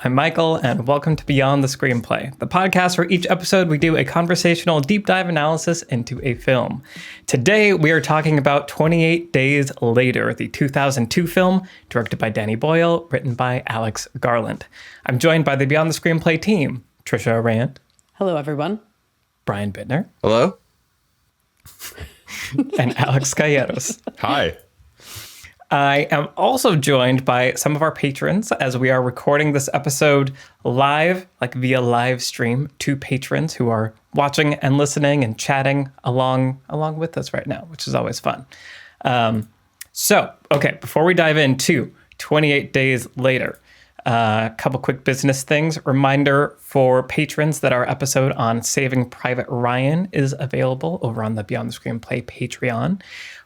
I'm Michael, and welcome to Beyond the Screenplay, the podcast where each episode we do a conversational deep dive analysis into a film. Today, we are talking about 28 Days Later, the 2002 film, directed by Danny Boyle, written by Alex Garland. I'm joined by the Beyond the Screenplay team, Trisha Rand. Hello, everyone. Brian Bittner. Hello. And Alex Calleros. Hi. I am also joined by some of our patrons as we are recording this episode live, like via live stream, to patrons who are watching and listening and chatting along with us right now, which is always fun. Before we dive into 28 Days Later, a couple quick business things. Reminder for patrons that our episode on Saving Private Ryan is available over on the Beyond the Screenplay Patreon.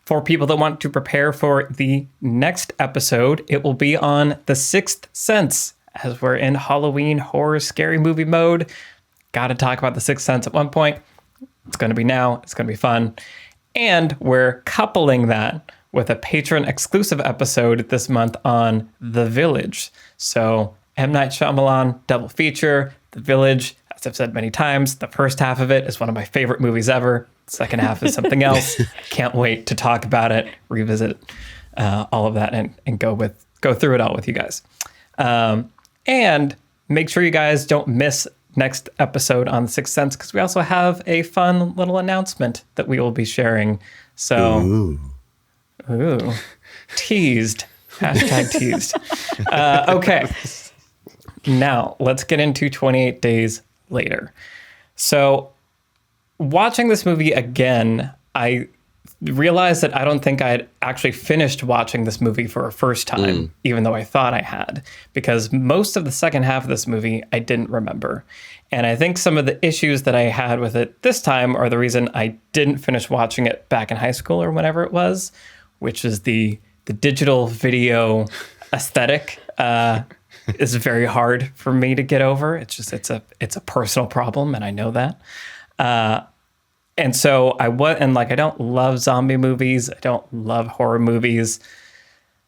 For people that want to prepare for the next episode, it will be on The Sixth Sense, as we're in Halloween horror scary movie mode. Got to talk about The Sixth Sense at one point. It's going to be now. It's going to be fun. And we're coupling that with a patron exclusive episode this month on The Village. So M. Night Shyamalan double feature. The Village, as I've said many times, the first half of it is one of my favorite movies ever. Second half is something else. Can't wait to talk about it, revisit all of that, and go through it all with you guys. And make sure you guys don't miss next episode on The Sixth Sense, because we also have a fun little announcement that we will be sharing. So, ooh teased. Hashtag teased. Okay. Now, let's get into 28 Days Later. So, watching this movie again, I realized that I don't think I had actually finished watching this movie for a first time, even though I thought I had, because most of the second half of this movie I didn't remember. And I think some of the issues that I had with it this time are the reason I didn't finish watching it back in high school or whenever it was, which is the digital video aesthetic is very hard for me to get over. It's a personal problem, and I know that. And so I don't love zombie movies. I don't love horror movies.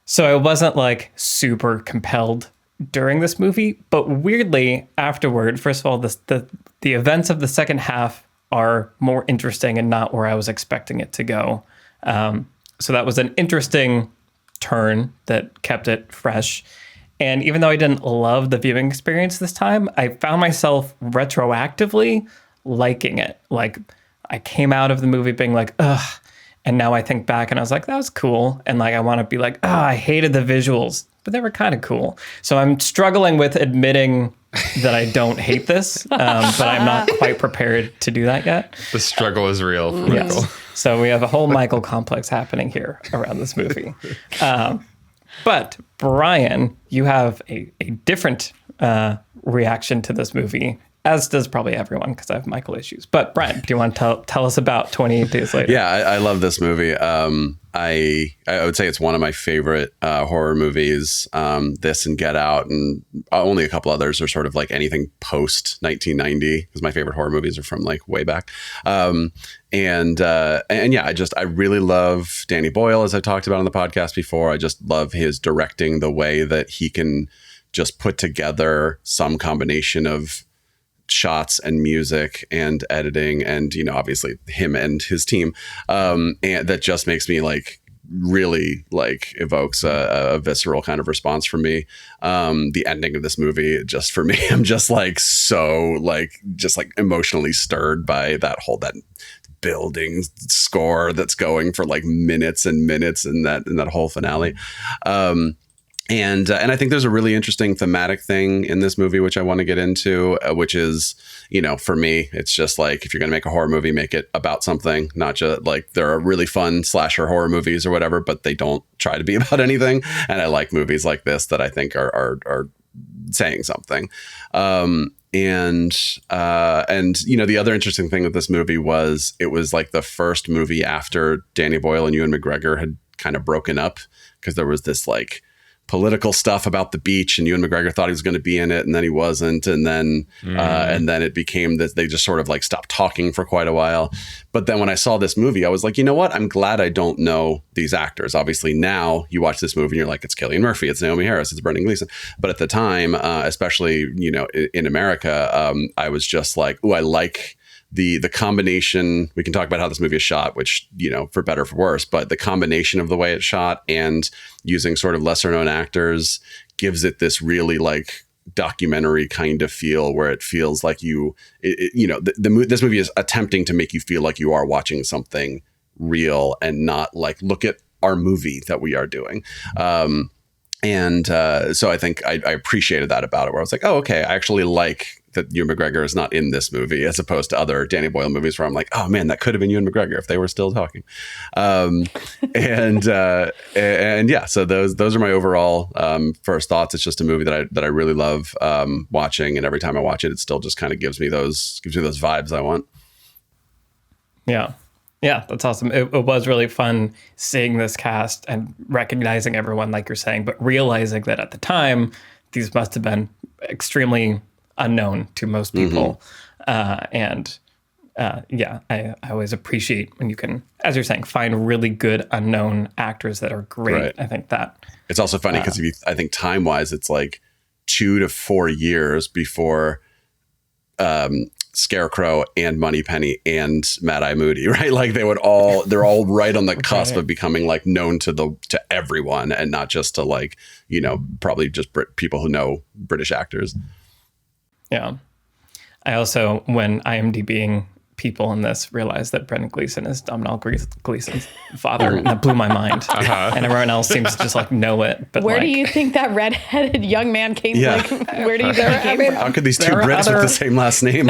So I wasn't like super compelled during this movie, but weirdly afterward, first of all, the events of the second half are more interesting and not where I was expecting it to go. So that was an interesting turn that kept it fresh. And even though I didn't love the viewing experience this time, I found myself retroactively liking it. Like, I came out of the movie being like, ugh. And now I think back and I was like, that was cool. And like, I want to be like, I hated the visuals, but they were kind of cool. So I'm struggling with admitting that I don't hate this, but I'm not quite prepared to do that yet. The struggle is real for Michael. Yes. So we have a whole Michael complex happening here around this movie. But Brian, you have a different reaction to this movie, as does probably everyone, because I have Michael issues. But Brian, do you want to tell us about 28 Days Later? Yeah, I love this movie. I would say it's one of my favorite horror movies. This and Get Out, and only a couple others are sort of like anything post 1990, because my favorite horror movies are from like way back. And yeah, I really love Danny Boyle, as I talked about on the podcast before. I just love his directing, the way that he can just put together some combination of shots and music and editing, and obviously him and his team, and that just makes me like really like evokes a visceral kind of response from me. The ending of this movie, just for me, I'm just like so like just like emotionally stirred by that building score that's going for like minutes and minutes in that whole finale. And I think there's a really interesting thematic thing in this movie, which I want to get into, which is, for me, it's just like, if you're going to make a horror movie, make it about something, not just like, there are really fun slasher horror movies or whatever, but they don't try to be about anything. And I like movies like this that I think are saying something. And the other interesting thing with this movie was it was like the first movie after Danny Boyle and Ewan McGregor had kind of broken up, because there was this like political stuff about the beach, and Ewan McGregor thought he was going to be in it, and then he wasn't, and then it became that they just sort of like stopped talking for quite a while. But then when I saw this movie, I was like, you know what? I'm glad I don't know these actors. Obviously, now you watch this movie and you're like, it's Cillian Murphy, it's Naomi Harris, it's Brendan Gleeson. But at the time, especially in America, I was just like, oh, I like the combination. We can talk about how this movie is shot, which, for better or for worse, but the combination of the way it's shot and using sort of lesser known actors gives it this really like documentary kind of feel, where it feels like this movie is attempting to make you feel like you are watching something real and not like, look at our movie that we are doing. So I think I appreciated that about it, where I was like, oh, okay, I actually like that Ewan McGregor is not in this movie, as opposed to other Danny Boyle movies where I'm like, oh man, that could have been Ewan McGregor if they were still talking. And yeah, so those are my overall first thoughts. It's just a movie that I really love watching, and every time I watch it, it still just kind of gives me those vibes I want. Yeah. Yeah, that's awesome. It was really fun seeing this cast and recognizing everyone, like you're saying, but realizing that at the time, these must have been extremely unknown to most people. I always appreciate when you can, as you're saying, find really good unknown actors that are great. Right. I think that it's also funny because I think time wise, it's like 2 to 4 years before Scarecrow and Moneypenny and Mad Eye Moody, right? Like they're all right on the cusp of becoming like known to everyone, and not just to like, probably just people who know British actors. Yeah. I also, when IMDbing people in this, realized that Brendan Gleeson is Domhnall Gleeson's father, and that blew my mind. And everyone else seems to just like know it. But where do you think that redheaded young man came from? Like, where do you think he came from? How could these two Brits with the same last name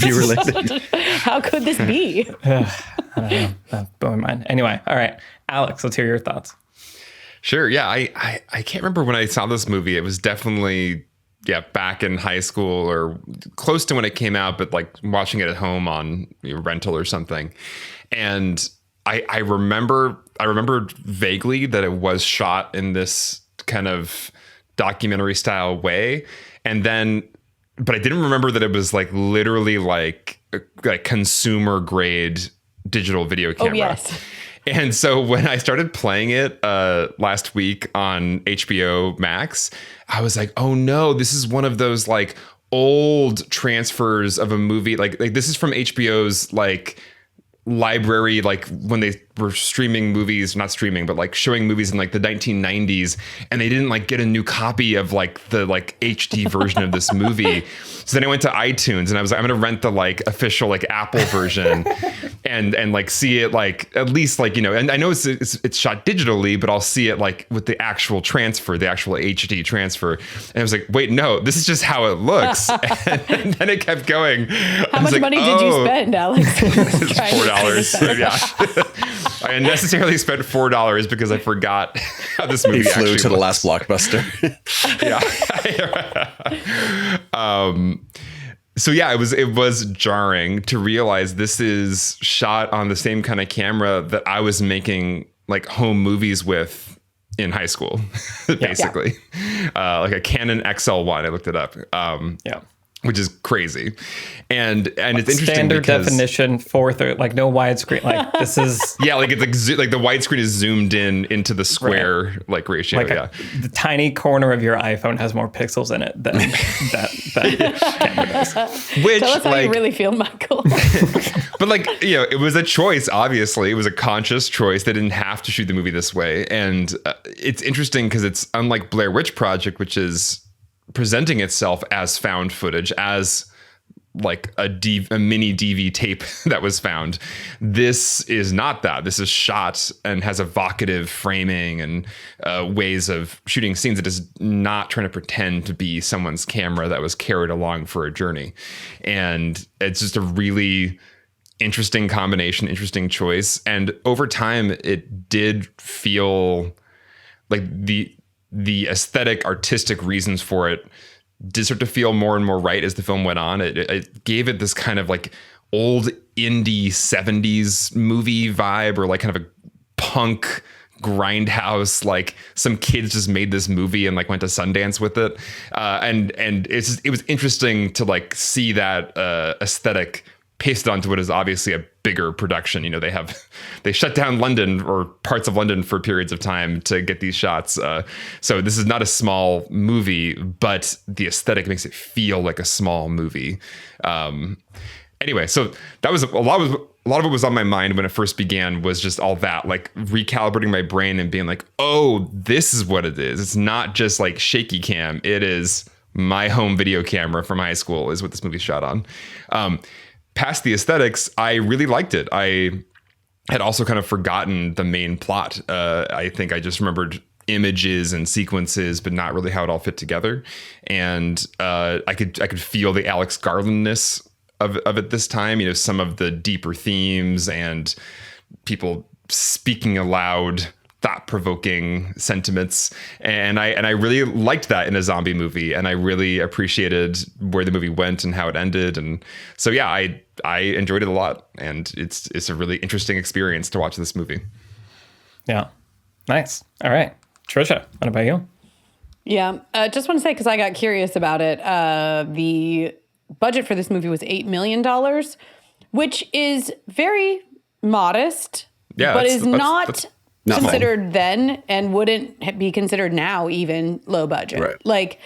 be related? How could this be? I don't know. That blew my mind. Anyway, all right. Alex, let's hear your thoughts. Sure. Yeah, I can't remember when I saw this movie. It was definitely back in high school or close to when it came out, but like watching it at home on rental or something. And I remember vaguely that it was shot in this kind of documentary style way. And then, but I didn't remember that it was like literally like consumer grade digital video camera. Oh, yes. And so when I started playing it last week on HBO Max, I was like, oh no, this is one of those like old transfers of a movie. Like this is from HBO's like library, like when they were streaming movies, not streaming, but like showing movies in like the 1990s, and they didn't like get a new copy of like the like HD version of this movie. So then I went to iTunes and I was like, I'm gonna rent the like official like Apple version and like see it like at least like, and I know it's shot digitally, but I'll see it like with the actual transfer, the actual HD transfer. And I was like, wait, no, this is just how it looks. And then it kept going. How much money did you spend, Alex? It's $4. Yeah. I unnecessarily spent $4 because I forgot how this movie flew actually to the last blockbuster. Yeah. So yeah, it was jarring to realize this is shot on the same kind of camera that I was making like home movies with in high school, basically. Like a Canon XL1. I looked it up. Which is crazy. And it's interesting standard because definition like no widescreen. Like this is like it's like the widescreen is zoomed into the square like ratio. Like the tiny corner of your iPhone has more pixels in it than that camera does. Which, tell us how you really feel, Michael. But like, it was a choice. Obviously, it was a conscious choice. They didn't have to shoot the movie this way. And it's interesting because it's unlike Blair Witch Project, which is presenting itself as found footage, as like a mini DV tape that was found. This is not that. This is shot and has evocative framing and ways of shooting scenes. It is not trying to pretend to be someone's camera that was carried along for a journey. And it's just a really interesting combination, interesting choice. And over time, it did feel like the aesthetic, artistic reasons for it did start to feel more and more right as the film went on. It gave it this kind of like old indie 70s movie vibe, or like kind of a punk grindhouse, like some kids just made this movie and like went to Sundance with it. And it was interesting to like see that aesthetic pasted onto what is obviously a bigger production. You know, they shut down London or parts of London for periods of time to get these shots. So this is not a small movie, but the aesthetic makes it feel like a small movie. Anyway, so that was a lot of it was on my mind when it first began, was just all that, like recalibrating my brain and being like, oh, this is what it is. It's not just like shaky cam. It is my home video camera from high school is what this movie's shot on. Past the aesthetics, I really liked it. I had also kind of forgotten the main plot. I think I just remembered images and sequences, but not really how it all fit together. And I could feel the Alex Garland-ness of it this time. You know, some of the deeper themes and people speaking aloud, thought-provoking sentiments, and I really liked that in a zombie movie, and I really appreciated where the movie went and how it ended, and so yeah, I enjoyed it a lot, and it's a really interesting experience to watch this movie. Yeah, nice. All right, Trisha, what about you? Yeah, just want to say, because I got curious about it, the budget for this movie was $8 million, which is very modest, but is not considered then and wouldn't be considered now even low budget. Right. Like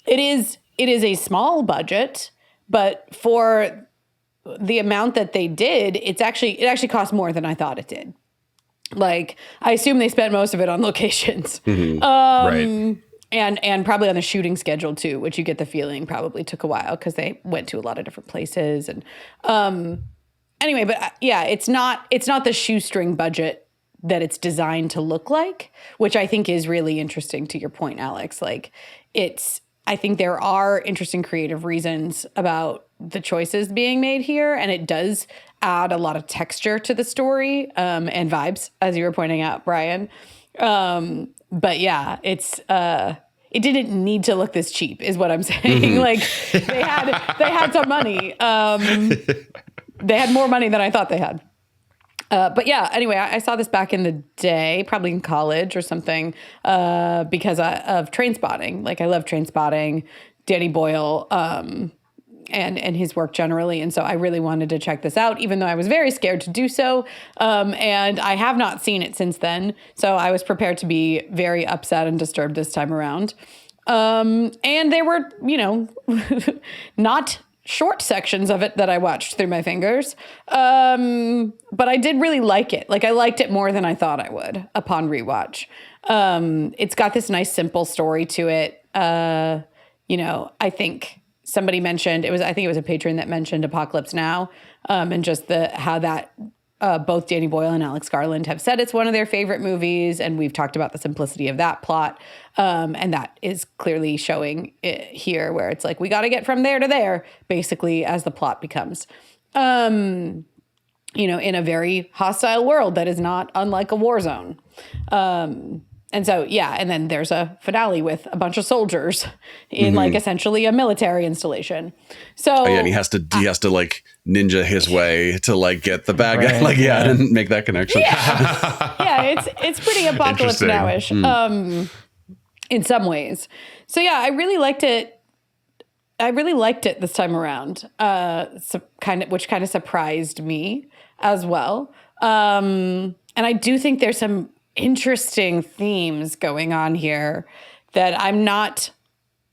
it is a small budget, but for the amount that they did, it actually cost more than I thought it did. Like I assume they spent most of it on locations. Mm-hmm. Right. And probably on the shooting schedule too, which you get the feeling probably took a while because they went to a lot of different places. And anyway, but yeah, it's not the shoestring budget that it's designed to look like, which I think is really interesting to your point, Alex. Like I think there are interesting creative reasons about the choices being made here. And it does add a lot of texture to the story and vibes, as you were pointing out, Brian. But yeah, it didn't need to look this cheap is what I'm saying. Like they had some money. They had more money than I thought they had. But yeah, anyway, I saw this back in the day, probably in college or something, because of Trainspotting. Like I love Trainspotting, Danny Boyle, and his work generally. And so I really wanted to check this out, even though I was very scared to do so. And I have not seen it since then. So I was prepared to be very upset and disturbed this time around. And there were, not short sections of it that I watched through my fingers. But I did really like it. Like I liked it more than I thought I would upon rewatch. It's got this nice, simple story to it. I think somebody mentioned I think it was a patron that mentioned Apocalypse Now, and just how that both Danny Boyle and Alex Garland have said it's one of their favorite movies, and we've talked about the simplicity of that plot, and that is clearly showing it here, where it's like we got to get from there to there, basically, as the plot becomes, in a very hostile world that is not unlike a war zone. And so, yeah, and then there's a finale with a bunch of soldiers in like essentially a military installation. So and he has to like ninja his way to like get the bad guy. Like, I didn't make that connection. Yeah, it's pretty Apocalypse Now-ish in some ways. So yeah, I really liked it. This time around, which kind of surprised me as well. And I do think there's some interesting themes going on here that I'm not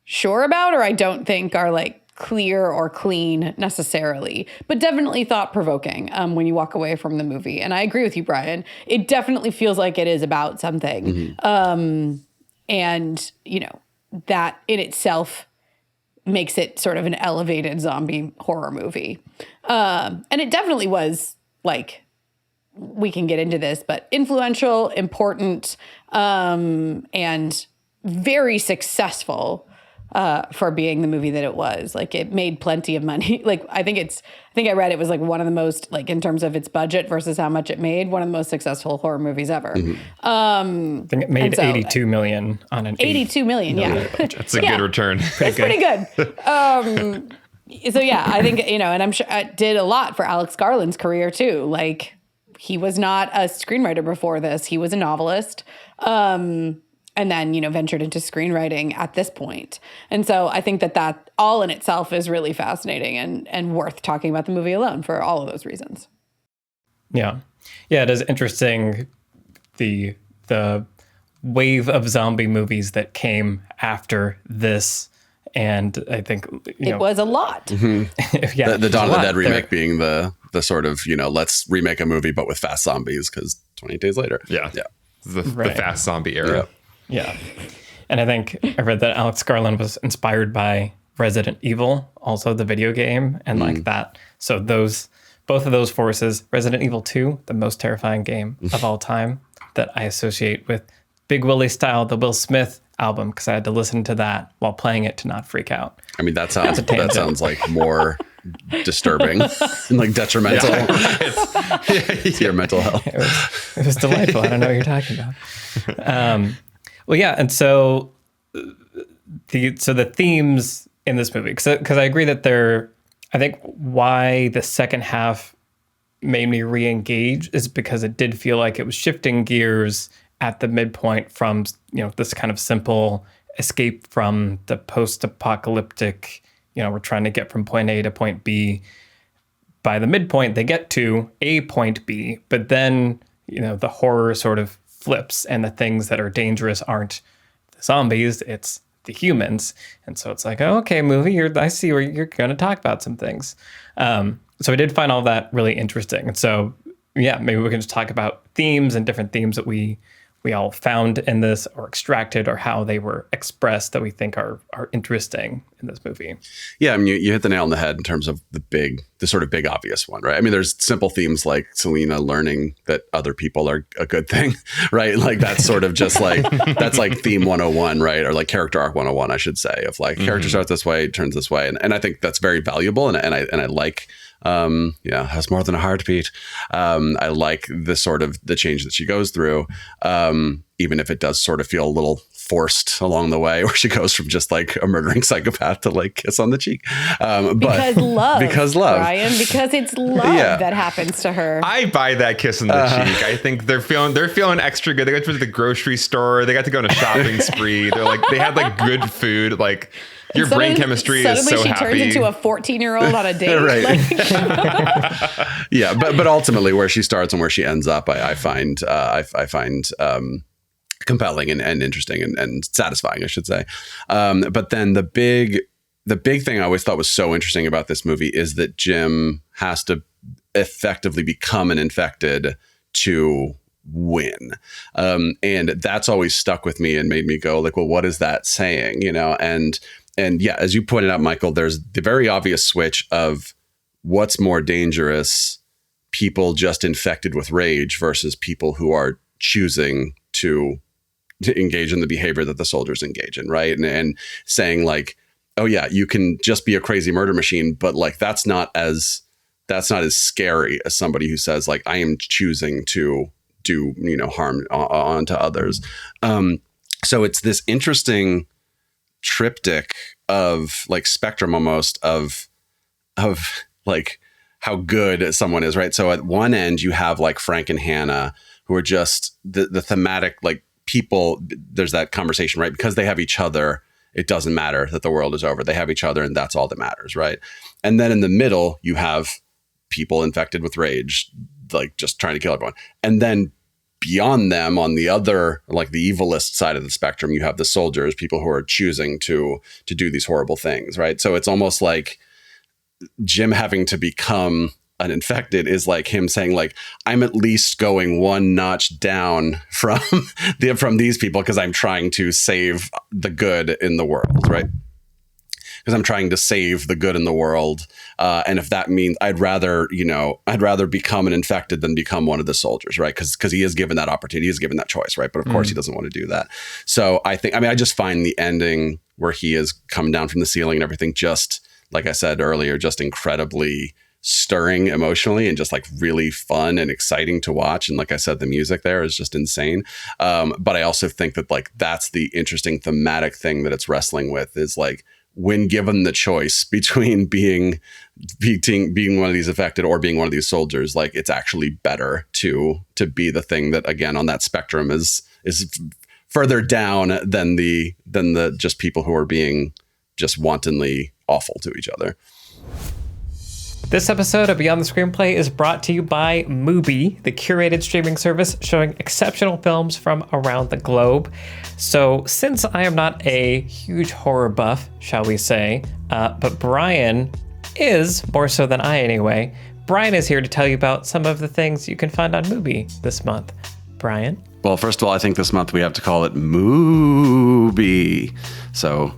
sure about, or I don't think are like clear or clean necessarily, but definitely thought-provoking when you walk away from the movie. And I agree with you, Brian. It definitely feels like it is about something. And, that in itself makes it sort of an elevated zombie horror movie. And it definitely was like, we can get into this, but influential, important, and very successful for being the movie that it was. Like it made plenty of money. Like I think I read it was like one of the most, like in terms of its budget versus how much it made, one of the most successful horror movies ever. I think it made 82 million on an 82 million. Yeah. That's a good return. It's pretty good. So yeah, I think, and I'm sure it did a lot for Alex Garland's career too. Like, he was not a screenwriter before this. He was a novelist. And then, ventured into screenwriting at this point. And so I think that all in itself is really fascinating and worth talking about the movie alone for all of those reasons. Yeah. Yeah, it is interesting, the wave of zombie movies that came after this. And I think, it was a lot. Mm-hmm. Yeah, the Dawn of the Dead remake being the sort of, let's remake a movie, but with fast zombies, because 28 Days Later. Yeah. The fast zombie era. Yeah. And I think I read that Alex Garland was inspired by Resident Evil, also the video game, and like that. So both of those forces, Resident Evil 2, the most terrifying game of all time that I associate with Big Willie Style, the Will Smith album, because I had to listen to that while playing it to not freak out. I mean, that sounds like more disturbing and like detrimental to your mental health. It was delightful. I don't know what you're talking about. Well, yeah, and so the themes in this movie, because I agree that I think why the second half made me re-engage is because it did feel like it was shifting gears at the midpoint from this kind of simple escape from the post-apocalyptic, we're trying to get from point A to point B. By the midpoint, they get to a point B, but then the horror sort of flips, and the things that are dangerous aren't the zombies, it's the humans. And so it's like, oh, okay, movie, I see where you're going to talk about some things. So I did find all that really interesting. And so, yeah, maybe we can just talk about themes and different themes that we all found in this or extracted, or how they were expressed that we think are interesting in this movie. Yeah, I mean, you hit the nail on the head in terms of the sort of big obvious one, right? I mean, there's simple themes like Selena learning that other people are a good thing, right? Like that's sort of just like, that's like theme 101, right? Or like character arc 101, I should say, of like character starts this way, turns this way. And I think that's very valuable. And I like, has more than a heartbeat. I like the sort of the change that she goes through, even if it does sort of feel a little forced along the way, where she goes from just like a murdering psychopath to like kiss on the cheek. Because love, Ryan, because it's love that happens to her. I buy that kiss on the cheek. I think they're feeling extra good. They got to the grocery store. They got to go on a shopping spree. They had like good food. Like your brain chemistry is so happy. Suddenly she turns into a 14-year-old on a date. Right. Yeah, but ultimately where she starts and where she ends up, I find compelling and interesting and satisfying, I should say. But then the big thing I always thought was so interesting about this movie is that Jim has to effectively become an infected to win. And that's always stuck with me and made me go like, well, what is that saying? And yeah, as you pointed out, Michael, there's the very obvious switch of what's more dangerous, people just infected with rage versus people who are choosing to engage in the behavior that the soldiers engage in, right? And saying like, oh yeah, you can just be a crazy murder machine, but like that's not as scary as somebody who says like, I am choosing to do harm onto others. So it's this interesting triptych of like spectrum almost of like how good someone is, right? So at one end you have like Frank and Hannah, who are just the thematic like people. There's that conversation, right? Because they have each other, it doesn't matter that the world is over. They have each other, and that's all that matters, right? And then in the middle you have people infected with rage, like just trying to kill everyone. And then beyond them, on the other, like the evilist side of the spectrum, you have the soldiers, people who are choosing to do these horrible things, right? So it's almost like Jim having to become an infected is like him saying like, I'm at least going one notch down from these people because I'm trying to save the good in the world, right? Because I'm trying to save the good in the world. And if that means I'd rather become an infected than become one of the soldiers, right? Because he is given that opportunity, he is given that choice, right? But of course he doesn't want to do that. So I just find the ending where he is coming down from the ceiling and everything, just like I said earlier, just incredibly stirring emotionally and just like really fun and exciting to watch. And like I said, the music there is just insane. But I also think that like that's the interesting thematic thing that it's wrestling with is like, when given the choice between being one of these affected or being one of these soldiers, like it's actually better to be the thing that, again, on that spectrum is further down than the just people who are being just wantonly awful to each other. This episode of Beyond the Screenplay is brought to you by Mubi, the curated streaming service showing exceptional films from around the globe. So since I am not a huge horror buff, shall we say, but Brian is, more so than I anyway, Brian is here to tell you about some of the things you can find on Mubi this month. Brian? Well, first of all, I think this month we have to call it Mubi. So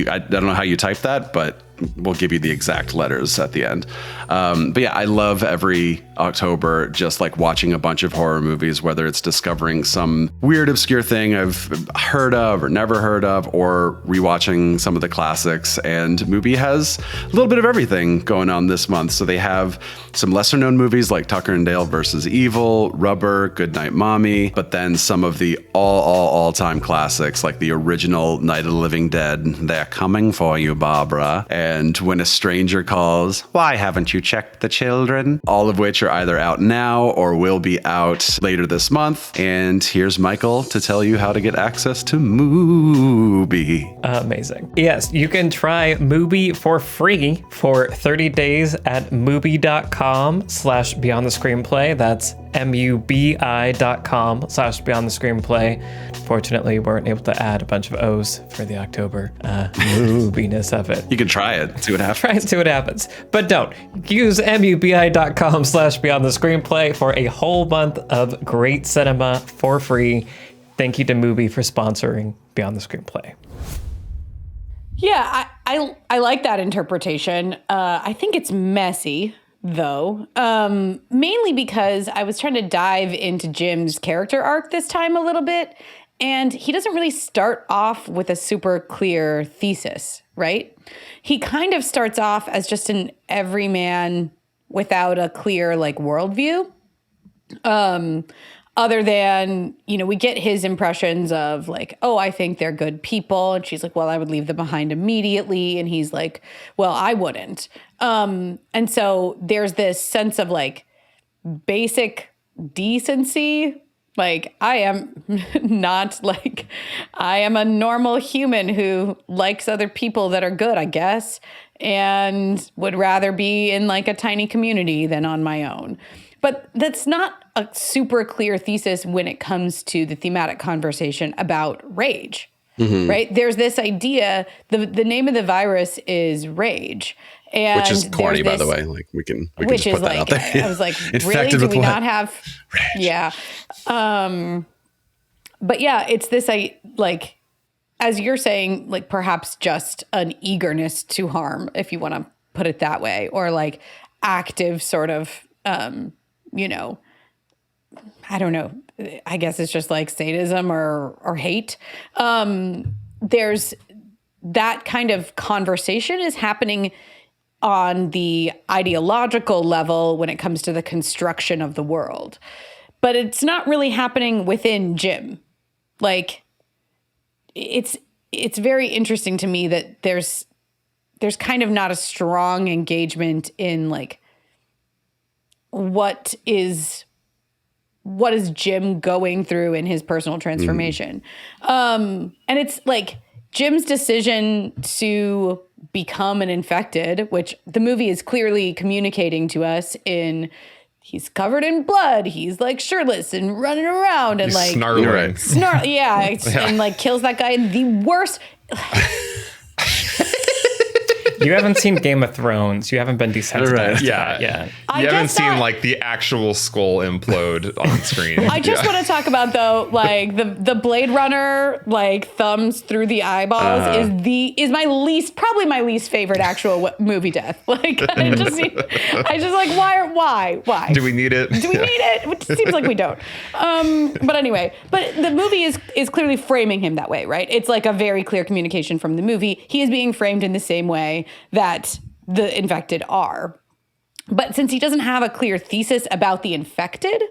I don't know how you type that, but we'll give you the exact letters at the end. But yeah, I love every October just like watching a bunch of horror movies, whether it's discovering some weird, obscure thing I've heard of or never heard of, or rewatching some of the classics. And Mubi has a little bit of everything going on this month. So they have some lesser known movies like Tucker and Dale versus Evil, Rubber, Goodnight Mommy, but then some of the all-time classics like the original Night of the Living Dead, They're Coming for You, Barbara, and When a Stranger Calls, Why Haven't You Checked the Children? All of which are either out now or will be out later this month. And here's Michael to tell you how to get access to Mubi. Amazing. Yes, you can try Mubi for free for 30 days at mubi.com/Beyond the Screenplay. That's mubi.com/Beyond the Screenplay. Fortunately, we weren't able to add a bunch of O's for the October Mubiness of it. You can try it, see what happens. Try and see what happens. But don't. Use mubi.com/Beyond the Screenplay for a whole month of great cinema for free. Thank you to Mubi for sponsoring Beyond the Screenplay. Yeah, I like that interpretation. I think it's messy, though, mainly because I was trying to dive into Jim's character arc this time a little bit, and he doesn't really start off with a super clear thesis, right? He kind of starts off as just an everyman without a clear like worldview. Other than, we get his impressions of like, oh, I think they're good people. And she's like, well, I would leave them behind immediately. And he's like, well, I wouldn't. And so there's this sense of like basic decency. Like, I am not like, I am a normal human who likes other people that are good, I guess, and would rather be in like a tiny community than on my own. But that's not a super clear thesis when it comes to the thematic conversation about rage, right? There's this idea, the name of the virus is rage. And which is corny, by the way. Like we can just put that out there. I was like, really? Do we not have rage? Yeah. But yeah, it's this, like, as you're saying, like perhaps just an eagerness to harm, if you want to put it that way, or like active sort of, I don't know. I guess it's just like sadism or hate. There's that kind of conversation is happening on the ideological level when it comes to the construction of the world. But it's not really happening within Jim. Like, it's very interesting to me that there's kind of not a strong engagement in like what is Jim going through in his personal transformation. And it's like Jim's decision to become an infected, which the movie is clearly communicating to us in he's covered in blood. He's like shirtless and running around and he's like snarling. Yeah. And like kills that guy in the worst. You haven't seen Game of Thrones. You haven't been desensitized. Right. To Yeah. that yet. You haven't seen like the actual skull implode on screen. I just want to talk about though, like the Blade Runner, like thumbs through the eyeballs is probably my least favorite actual movie death. Like I just like why? Do we need it? Do we need it? Which seems like we don't. But anyway, but the movie is clearly framing him that way, right? It's like a very clear communication from the movie. He is being framed in the same way that the infected are. But since he doesn't have a clear thesis about the infected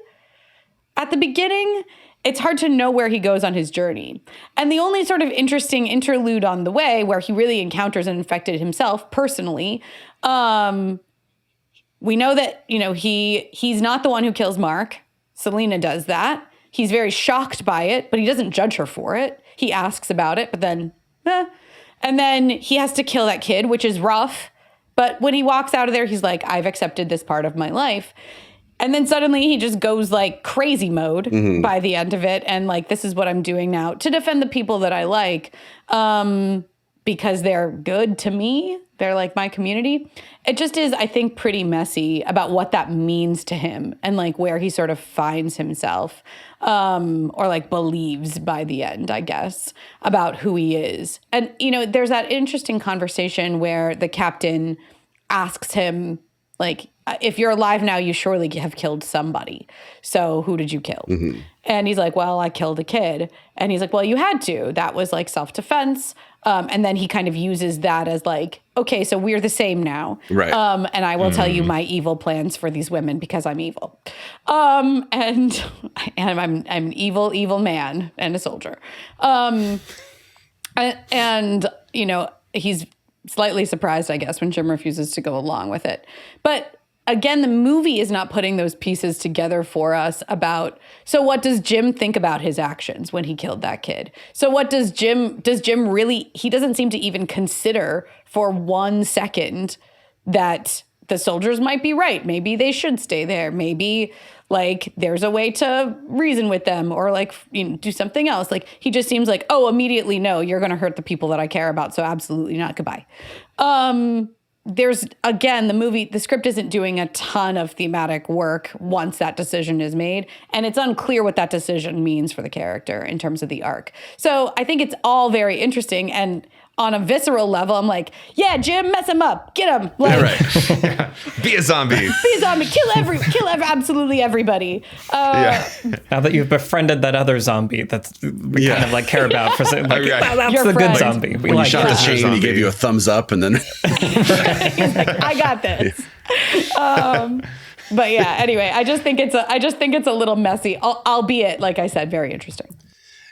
at the beginning, it's hard to know where he goes on his journey. And the only sort of interesting interlude on the way where he really encounters an infected himself personally, we know that, he's not the one who kills Mark. Selena does that. He's very shocked by it, but he doesn't judge her for it. He asks about it, but then, And then he has to kill that kid, which is rough. But when he walks out of there, he's like, I've accepted this part of my life. And then suddenly he just goes like crazy mode by the end of it. And like, this is what I'm doing now to defend the people that I like, because they're good to me. They're like my community. It just is, I think, pretty messy about what that means to him and like where he sort of finds himself, or like believes by the end, I guess, about who he is. And, there's that interesting conversation where the captain asks him, like, if you're alive now, you surely have killed somebody. So who did you kill? And he's like, well, I killed a kid. And he's like, well, you had to. That was like self-defense. And then he kind of uses that as like, okay, so we're the same now. Right. And I will tell you my evil plans for these women because I'm evil. And I'm an evil man and a soldier. He's slightly surprised, I guess, when Jim refuses to go along with it. But again, the movie is not putting those pieces together for us about, so what does Jim think about his actions when he killed that kid? So what does Jim really, he doesn't seem to even consider for 1 second that the soldiers might be right. Maybe they should stay there. Maybe like there's a way to reason with them or like, do something else. Like he just seems like, oh, immediately, no, you're going to hurt the people that I care about. So absolutely not. Goodbye. There's, again, the script isn't doing a ton of thematic work once that decision is made. And it's unclear what that decision means for the character in terms of the arc. So I think it's all very interesting. And on a visceral level, I'm like, yeah, Jim, mess him up. Get him. Like, Right. Be a zombie. Be a zombie. Kill absolutely everybody. Now that you've befriended that other zombie that we kind of like care about for like, that's Your the friend. good zombie. We When like you shot the that. chain, he gave you a thumbs up, and then He's like, I got this. But yeah, anyway, I just think it's a little messy, albeit, like I said, very interesting.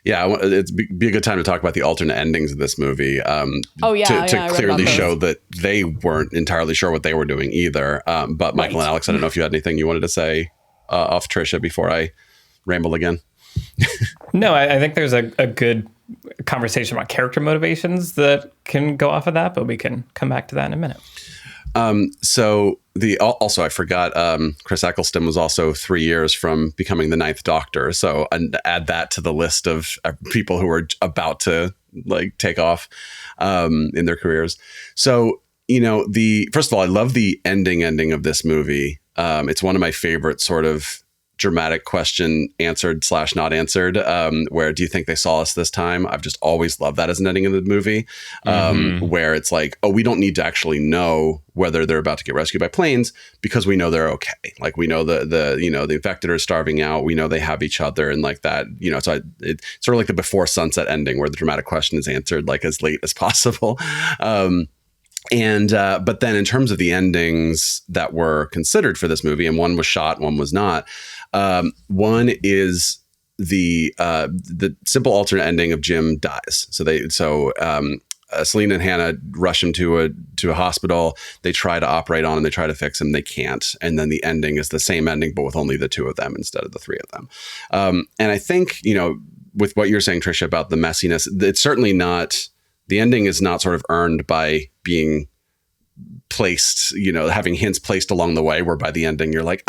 yeah, it's be a good time to talk about the alternate endings of this movie. I To read clearly about show those. that they weren't entirely sure what they were doing either. But Michael and Alex, I don't know if you had anything you wanted to say off Tricia before I ramble again. No, I think there's a good conversation about character motivations that can go off of that, but we can come back to that in a minute. So also I forgot Chris Eccleston was also 3 years from becoming the 9th Doctor. So and add that to the list of people who are about to like take off in their careers. So first of all, I love the ending of this movie. It's one of my favorite sort of dramatic question answered / not answered, where do you think they saw us this time? I've just always loved that as an ending of the movie, where it's like, oh, we don't need to actually know whether they're about to get rescued by planes because we know they're okay. Like we know the infected are starving out. We know they have each other and like that, so it's sort of like the before sunset ending where the dramatic question is answered like as late as possible. But then in terms of the endings that were considered for this movie, and one was shot, one was not. One is the simple alternate ending of Jim dies. So Selena and Hannah rush him to a hospital. They try to operate on him. They try to fix him. They can't. And then the ending is the same ending, but with only the 2 of them instead of the 3 of them. And I think, with what you're saying, Tricia, about the messiness, it's certainly not, the ending is not sort of earned by being placed, having hints placed along the way where by the ending you're like,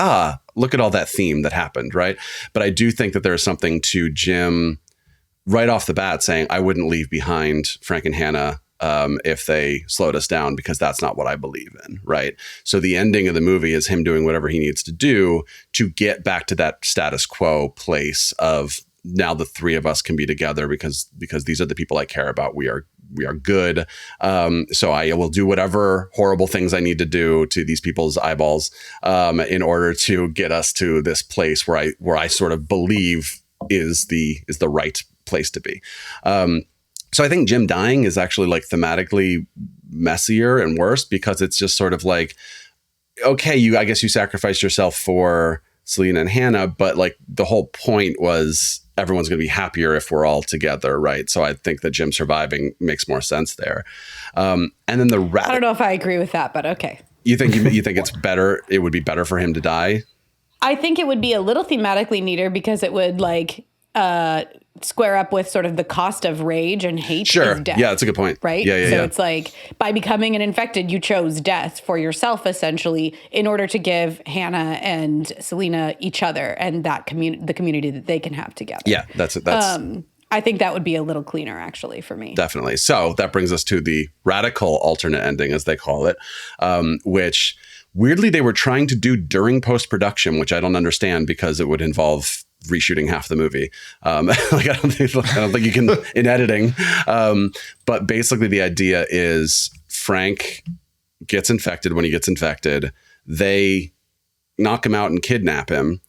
look at all that theme that happened, right? But I do think that there is something to Jim right off the bat saying, I wouldn't leave behind Frank and Hannah if they slowed us down because that's not what I believe in, right? So the ending of the movie is him doing whatever he needs to do to get back to that status quo place of now the 3 of us can be together because these are the people I care about. We are good. So I will do whatever horrible things I need to do to these people's eyeballs in order to get us to this place where I sort of believe is the right place to be. So I think Jim dying is actually like thematically messier and worse because it's just sort of like, okay, I guess you sacrificed yourself for Selena and Hannah, but like the whole point was everyone's going to be happier if we're all together, right? So I think that Jim surviving makes more sense there. And then I don't know if I agree with that, but okay. You think it's better? It would be better for him to die? I think it would be a little thematically neater because it would square up with sort of the cost of rage and hate is death. Yeah, that's a good point. Right? So it's like by becoming an infected, you chose death for yourself, essentially, in order to give Hannah and Selena each other and that the community that they can have together. Yeah, that's I think that would be a little cleaner, actually, for me. Definitely. So that brings us to the radical alternate ending, as they call it, which weirdly they were trying to do during post-production, which I don't understand because it would involve reshooting half the movie. I don't think you can in editing. But basically the idea is Frank gets infected. When he gets infected, they knock him out and kidnap him,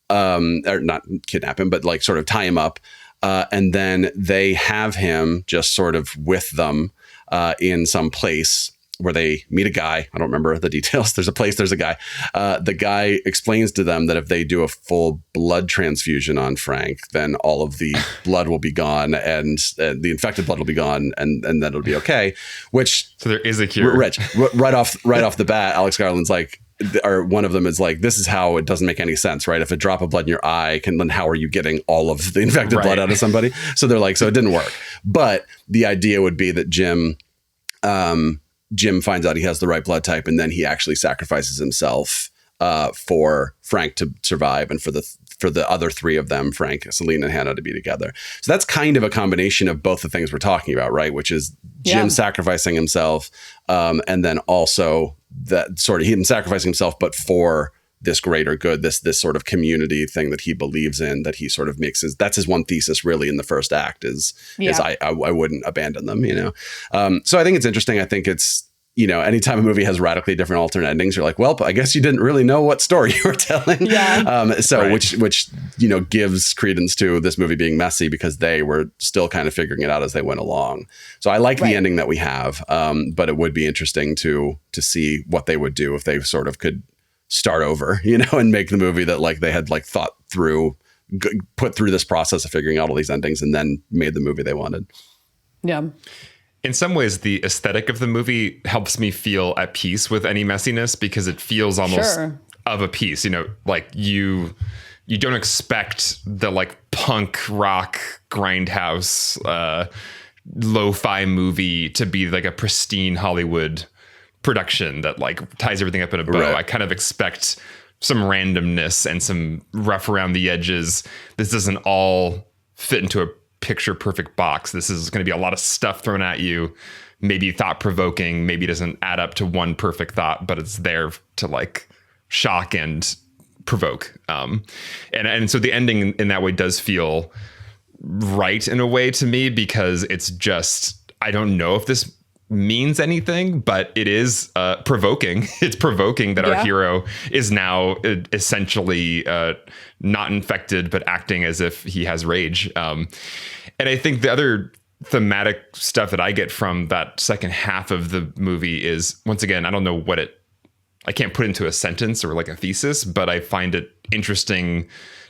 or not kidnap him, but like sort of tie him up. And then they have him just sort of with them in some place where they meet a guy. I don't remember the details. There's a place, there's a guy. The guy explains to them that if they do a full blood transfusion on Frank, then all of the blood will be gone and the infected blood will be gone and then it'll be okay. So there is a cure. Rich, right off the bat, Alex Garland's like, or one of them is like, this is how it doesn't make any sense, right? If a drop of blood in your eye then how are you getting all of the infected blood out of somebody? So they're like, so it didn't work. But the idea would be that Jim finds out he has the right blood type, and then he actually sacrifices himself for Frank to survive, and for the other three of them, Frank, Selena, and Hannah, to be together. So that's kind of a combination of both the things we're talking about, right? Which is Jim sacrificing himself, and then also that sort of him sacrificing himself, but for this greater good, this sort of community thing that he believes in, that he sort of makes that's his one thesis really in the first act is I wouldn't abandon them, you know? So I think it's interesting. I think it's, you know, anytime a movie has radically different alternate endings, you're like, well, I guess you didn't really know what story you were telling. Which, you know, gives credence to this movie being messy because they were still kind of figuring it out as they went along. So I like the ending that we have, but it would be interesting to see what they would do if they sort of could start over, you know, and make the movie that like they had like thought through, put through this process of figuring out all these endings and then made the movie they wanted. Yeah. In some ways, the aesthetic of the movie helps me feel at peace with any messiness because it feels almost of a piece, you know, like you don't expect the like punk rock grindhouse, lo-fi movie to be like a pristine Hollywood production that like ties everything up in a bow. Right. I kind of expect some randomness and some rough around the edges. This doesn't all fit into a picture perfect box. This is going to be a lot of stuff thrown at you, maybe thought provoking, maybe it doesn't add up to one perfect thought, but it's there to like shock and provoke. And so the ending in that way does feel right in a way to me because it's just, I don't know if this means anything, but it is provoking. It's provoking that our hero is now essentially not infected, but acting as if he has rage. And I think the other thematic stuff that I get from that second half of the movie is, once again, I don't know I can't put into a sentence or like a thesis, but I find it interesting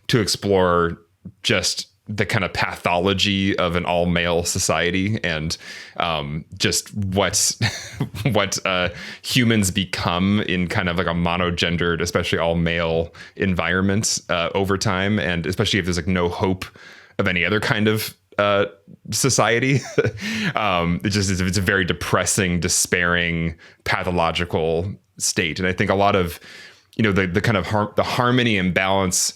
to explore just the kind of pathology of an all male society and just what humans become in kind of like a monogendered, especially all male environment over time. And especially if there's like no hope of any other kind of society. It's a very depressing, despairing, pathological state. And I think a lot of, you know, the kind of the harmony and balance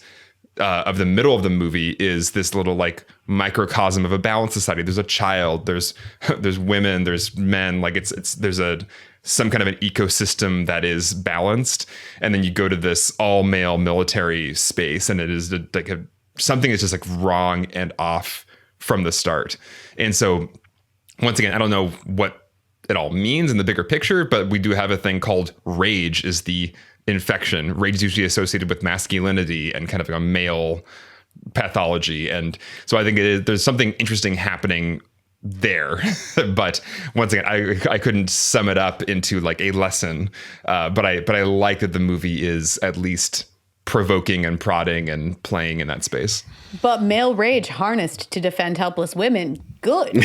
of the middle of the movie is this little like microcosm of a balanced society. There's a child, there's women, there's men, like there's some kind of an ecosystem that is balanced. And then you go to this all male military space and it is like something is just like wrong and off from the start. And so once again, I don't know what it all means in the bigger picture, but we do have a thing called rage is the infection. Rage is usually associated with masculinity and kind of like a male pathology. And so I think there's something interesting happening there. But once again, I couldn't sum it up into like a lesson. But I like that the movie is at least provoking and prodding and playing in that space. But male rage harnessed to defend helpless women, good.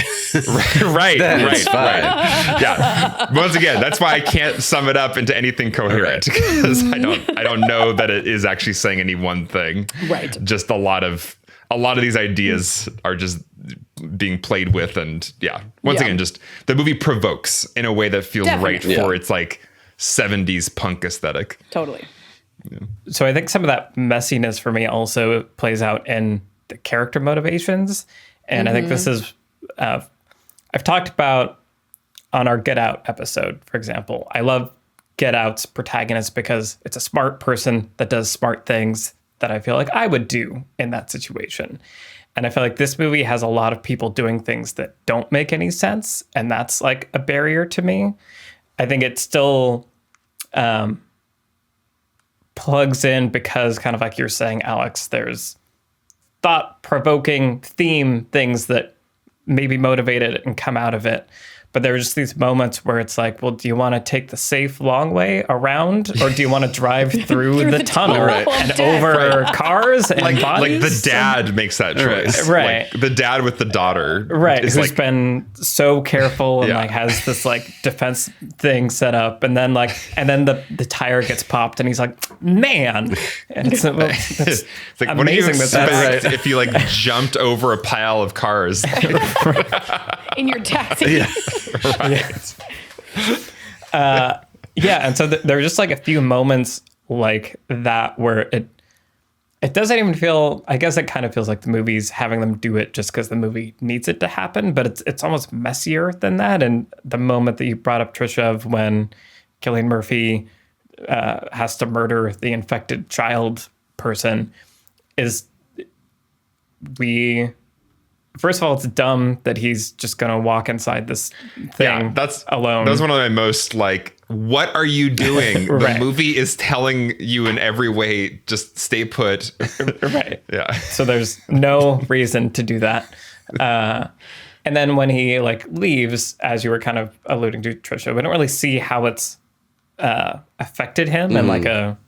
right. Yeah. Once again, that's why I can't sum it up into anything coherent, because I don't know that it is actually saying any one thing. Right. Just a lot of these ideas are just being played with, and once again, just the movie provokes in a way that feels right for its like 70s punk aesthetic. Totally. So I think some of that messiness for me also plays out in the character motivations. And I think this is, I've talked about on our Get Out episode, for example. I love Get Out's protagonist because it's a smart person that does smart things that I feel like I would do in that situation. And I feel like this movie has a lot of people doing things that don't make any sense. And that's like a barrier to me. I think it still plugs in because, kind of like you're saying, Alex, there's thought-provoking theme things that maybe motivate it and come out of it. But there are just these moments where it's like, well, do you want to take the safe long way around, or do you want to drive through the tunnel and over cars and bodies? Like the dad makes that choice. Right. Like the dad with the daughter. Right. Who's been so careful and like has this like defense thing set up. And then the tire gets popped and he's like, man. And it's like, what do you expect if you like jumped over a pile of cars? In your taxi. Yeah. Right. And so there are just like a few moments like that where it doesn't even feel, I guess it kind of feels like the movie's having them do it just because the movie needs it to happen, but it's almost messier than that. And the moment that you brought up, Trisha, of when Cillian Murphy has to murder the infected child person is first of all, it's dumb that he's just going to walk inside this thing alone. That's one of my most like, what are you doing? The movie is telling you in every way, just stay put. Right. Yeah. So there's no reason to do that. And then when he like leaves, as you were kind of alluding to, Trisha, we don't really see how it's affected him in like a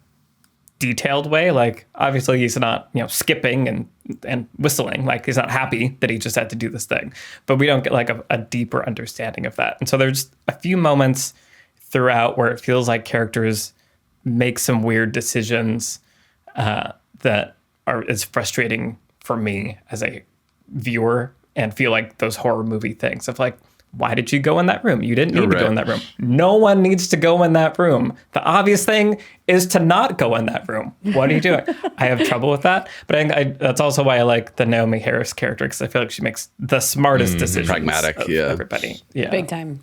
detailed way. Like obviously he's not, skipping and whistling, like he's not happy that he just had to do this thing, but we don't get like a deeper understanding of that. And so there's a few moments throughout where it feels like characters make some weird decisions that is frustrating for me as a viewer, and feel like those horror movie things of like, why did you go in that room? You didn't need to go in that room. No one needs to go in that room. The obvious thing is to not go in that room. What are you doing? I have trouble with that. But I think that's also why I like the Naomi Harris character, because I feel like she makes the smartest decisions. Pragmatic, of everybody. Yeah. Big time.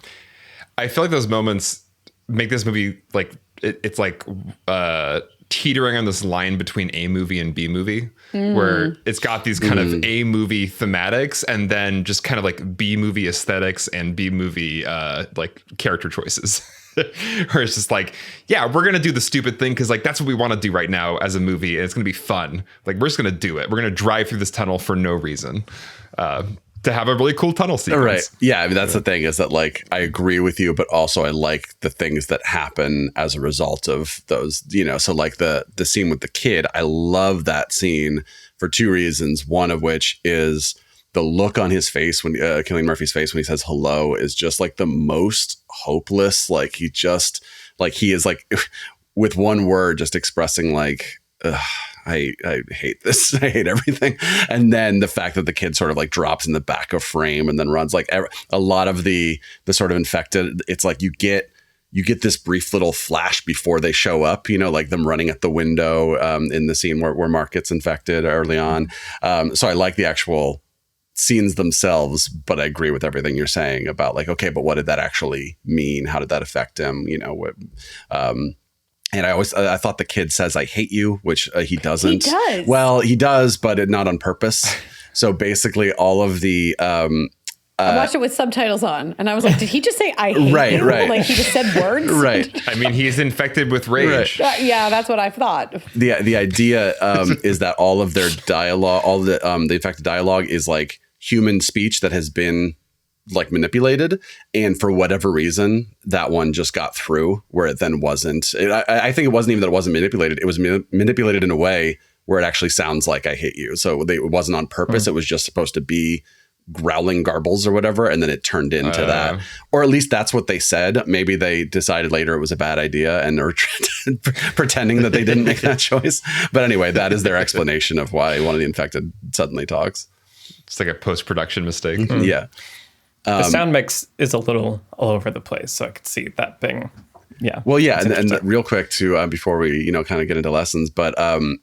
I feel like those moments make this movie like, it's like teetering on this line between A movie and B movie, where it's got these kind of A movie thematics and then just kind of like B movie aesthetics and B movie like character choices. Where it's just like, yeah, we're gonna do the stupid thing because like that's what we want to do right now as a movie, and it's gonna be fun. Like we're just gonna do it. We're gonna drive through this tunnel for no reason. To have a really cool tunnel sequence. Right. Yeah. I mean, that's the thing, is that like, I agree with you, but also I like the things that happen as a result of those, so like the scene with the kid, I love that scene for two reasons. One of which is the look on his face when Cillian Murphy's face when he says hello is just like the most hopeless. Like he is like with one word just expressing like, I hate this. I hate everything. And then the fact that the kid sort of like drops in the back of frame and then runs, like a lot of the sort of infected, it's like you get this brief little flash before they show up, like them running at the window in the scene where Mark gets infected early on. So I like the actual scenes themselves, but I agree with everything you're saying about like, okay, but what did that actually mean? How did that affect him? And I thought the kid says, "I hate you," which he doesn't. He does. Well, he does, but not on purpose. So basically all of the... I watched it with subtitles on, and I was like, did he just say, I hate you? Right. Like he just said words? Right. I mean, he's infected with rage. Right. Yeah, that's what I thought. The idea is that all of their dialogue, all the infected dialogue is like human speech that has been like manipulated, and for whatever reason that one just got through where it then wasn't. I think it wasn't even that it wasn't manipulated, it was manipulated in a way where it actually sounds like I hate you, so it wasn't on purpose. It was just supposed to be growling garbles or whatever, and then it turned into that, or at least that's what they said. Maybe they decided later it was a bad idea and are pretending that they didn't make that choice, but anyway, that is their explanation of why one of the infected suddenly talks. It's like a post-production mistake. Yeah. The sound mix is a little all over the place, so I could see that being, yeah. Well, yeah, and real quick too, before we kind of get into lessons, but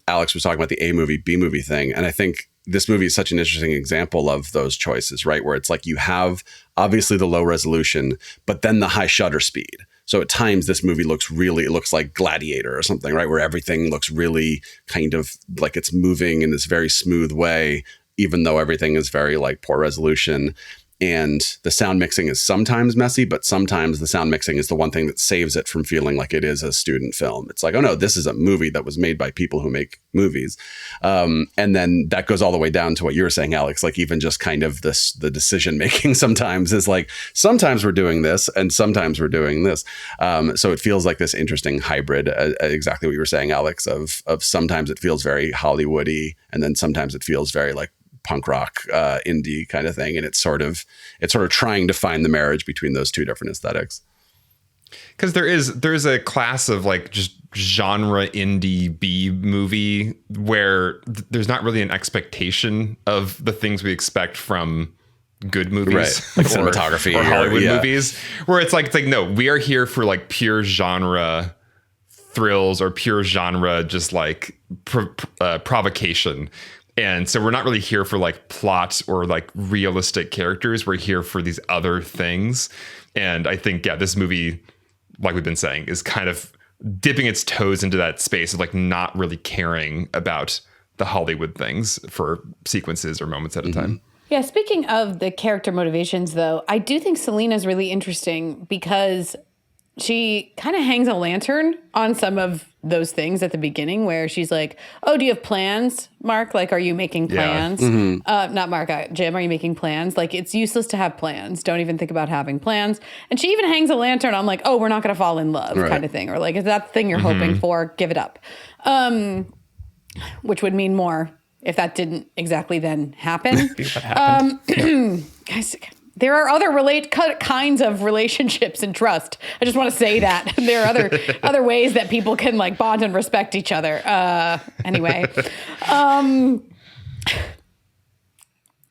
Alex was talking about the A movie, B movie thing, and I think this movie is such an interesting example of those choices, right? Where it's like you have obviously the low resolution, but then the high shutter speed. So at times this movie it looks like Gladiator or something, right? Where everything looks really kind of like it's moving in this very smooth way, even though everything is very like poor resolution. And the sound mixing is sometimes messy, but sometimes the sound mixing is the one thing that saves it from feeling like it is a student film. It's like, oh no, this is a movie that was made by people who make movies. And then that goes all the way down to what you were saying, Alex, like even just kind of the decision making sometimes is like, sometimes we're doing this and sometimes we're doing this. So it feels like this interesting hybrid, exactly what you were saying, Alex, of sometimes it feels very Hollywoody and then sometimes it feels very like punk rock, indie kind of thing. And it's sort of trying to find the marriage between those two different aesthetics. Because there's a class of like just genre indie B movie where there's not really an expectation of the things we expect from good movies, right? Like cinematography or Hollywood movies, where it's like no, we are here for like pure genre thrills or pure genre just like provocation. And so we're not really here for like plot or like realistic characters. We're here for these other things. And I think, yeah, this movie, like we've been saying, is kind of dipping its toes into that space of like not really caring about the Hollywood things for sequences or moments at a time. Yeah, speaking of the character motivations, though, I do think Selena's really interesting because she kind of hangs a lantern on some of those things at the beginning where she's like, oh, do you have plans, Mark? Like, are you making plans? Yeah. Not Mark, Jim, are you making plans? Like, it's useless to have plans. Don't even think about having plans. And she even hangs a lantern on like, oh, we're not going to fall in love kind of thing. Or like, is that the thing you're hoping for? Give it up. Which would mean more if that didn't exactly then happen. Be what happened. Guys, there are other kinds of relationships and trust. I just want to say that there are other ways that people can like bond and respect each other. Anyway,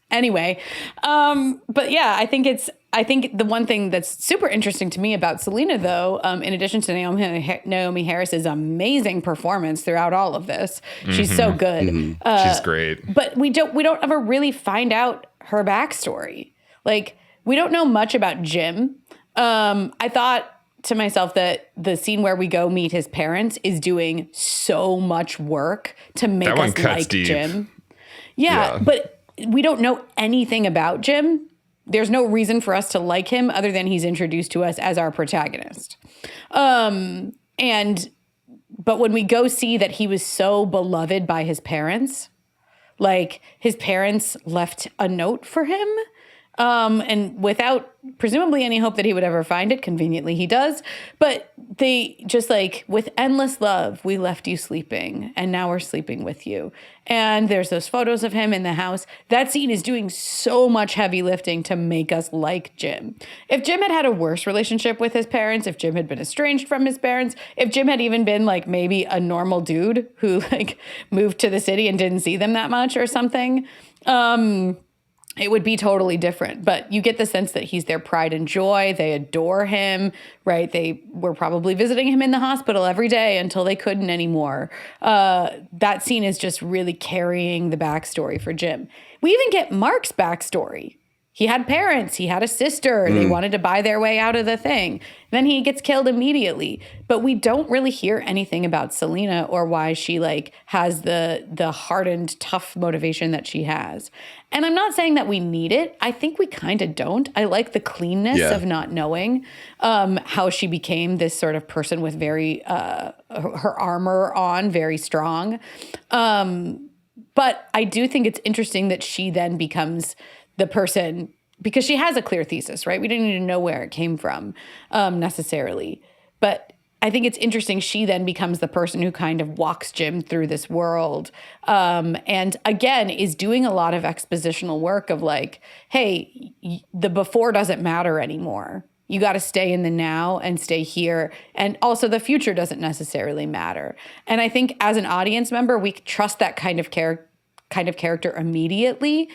but yeah, I think the one thing that's super interesting to me about Selena, though, in addition to Naomi Harris's amazing performance throughout all of this, she's so good. She's great. But we don't ever really find out her backstory. Like, we don't know much about Jim. I thought to myself that the scene where we go meet his parents is doing so much work to make us like deep. Jim. Yeah, but we don't know anything about Jim. There's no reason for us to like him other than he's introduced to us as our protagonist. But when we go see that he was so beloved by his parents, like his parents left a note for him, and without presumably any hope that he would ever find it. Conveniently, he does. But they just like, with endless love, we left you sleeping, and now we're sleeping with you. And there's those photos of him in the house. That scene is doing so much heavy lifting to make us like Jim. If Jim had a worse relationship with his parents, if Jim had been estranged from his parents, if Jim had even been like maybe a normal dude who like moved to the city and didn't see them that much or something, it would be totally different. But you get the sense that he's their pride and joy. They adore him, right? They were probably visiting him in the hospital every day until they couldn't anymore. That scene is just really carrying the backstory for Jim. We even get Mark's backstory. He had parents, he had a sister, they wanted to buy their way out of the thing. Then he gets killed immediately. But we don't really hear anything about Selena or why she like has the hardened, tough motivation that she has. And I'm not saying that we need it. I think we kind of don't. I like the cleanness of not knowing how she became this sort of person with very, her armor on, very strong. But I do think it's interesting that she then becomes the person because she has a clear thesis, right? We didn't need to know where it came from necessarily. But I think it's interesting. She then becomes the person who kind of walks Jim through this world. And again, is doing a lot of expositional work of like, hey, the before doesn't matter anymore. You got to stay in the now and stay here. And also the future doesn't necessarily matter. And I think as an audience member, we trust that kind of character immediately.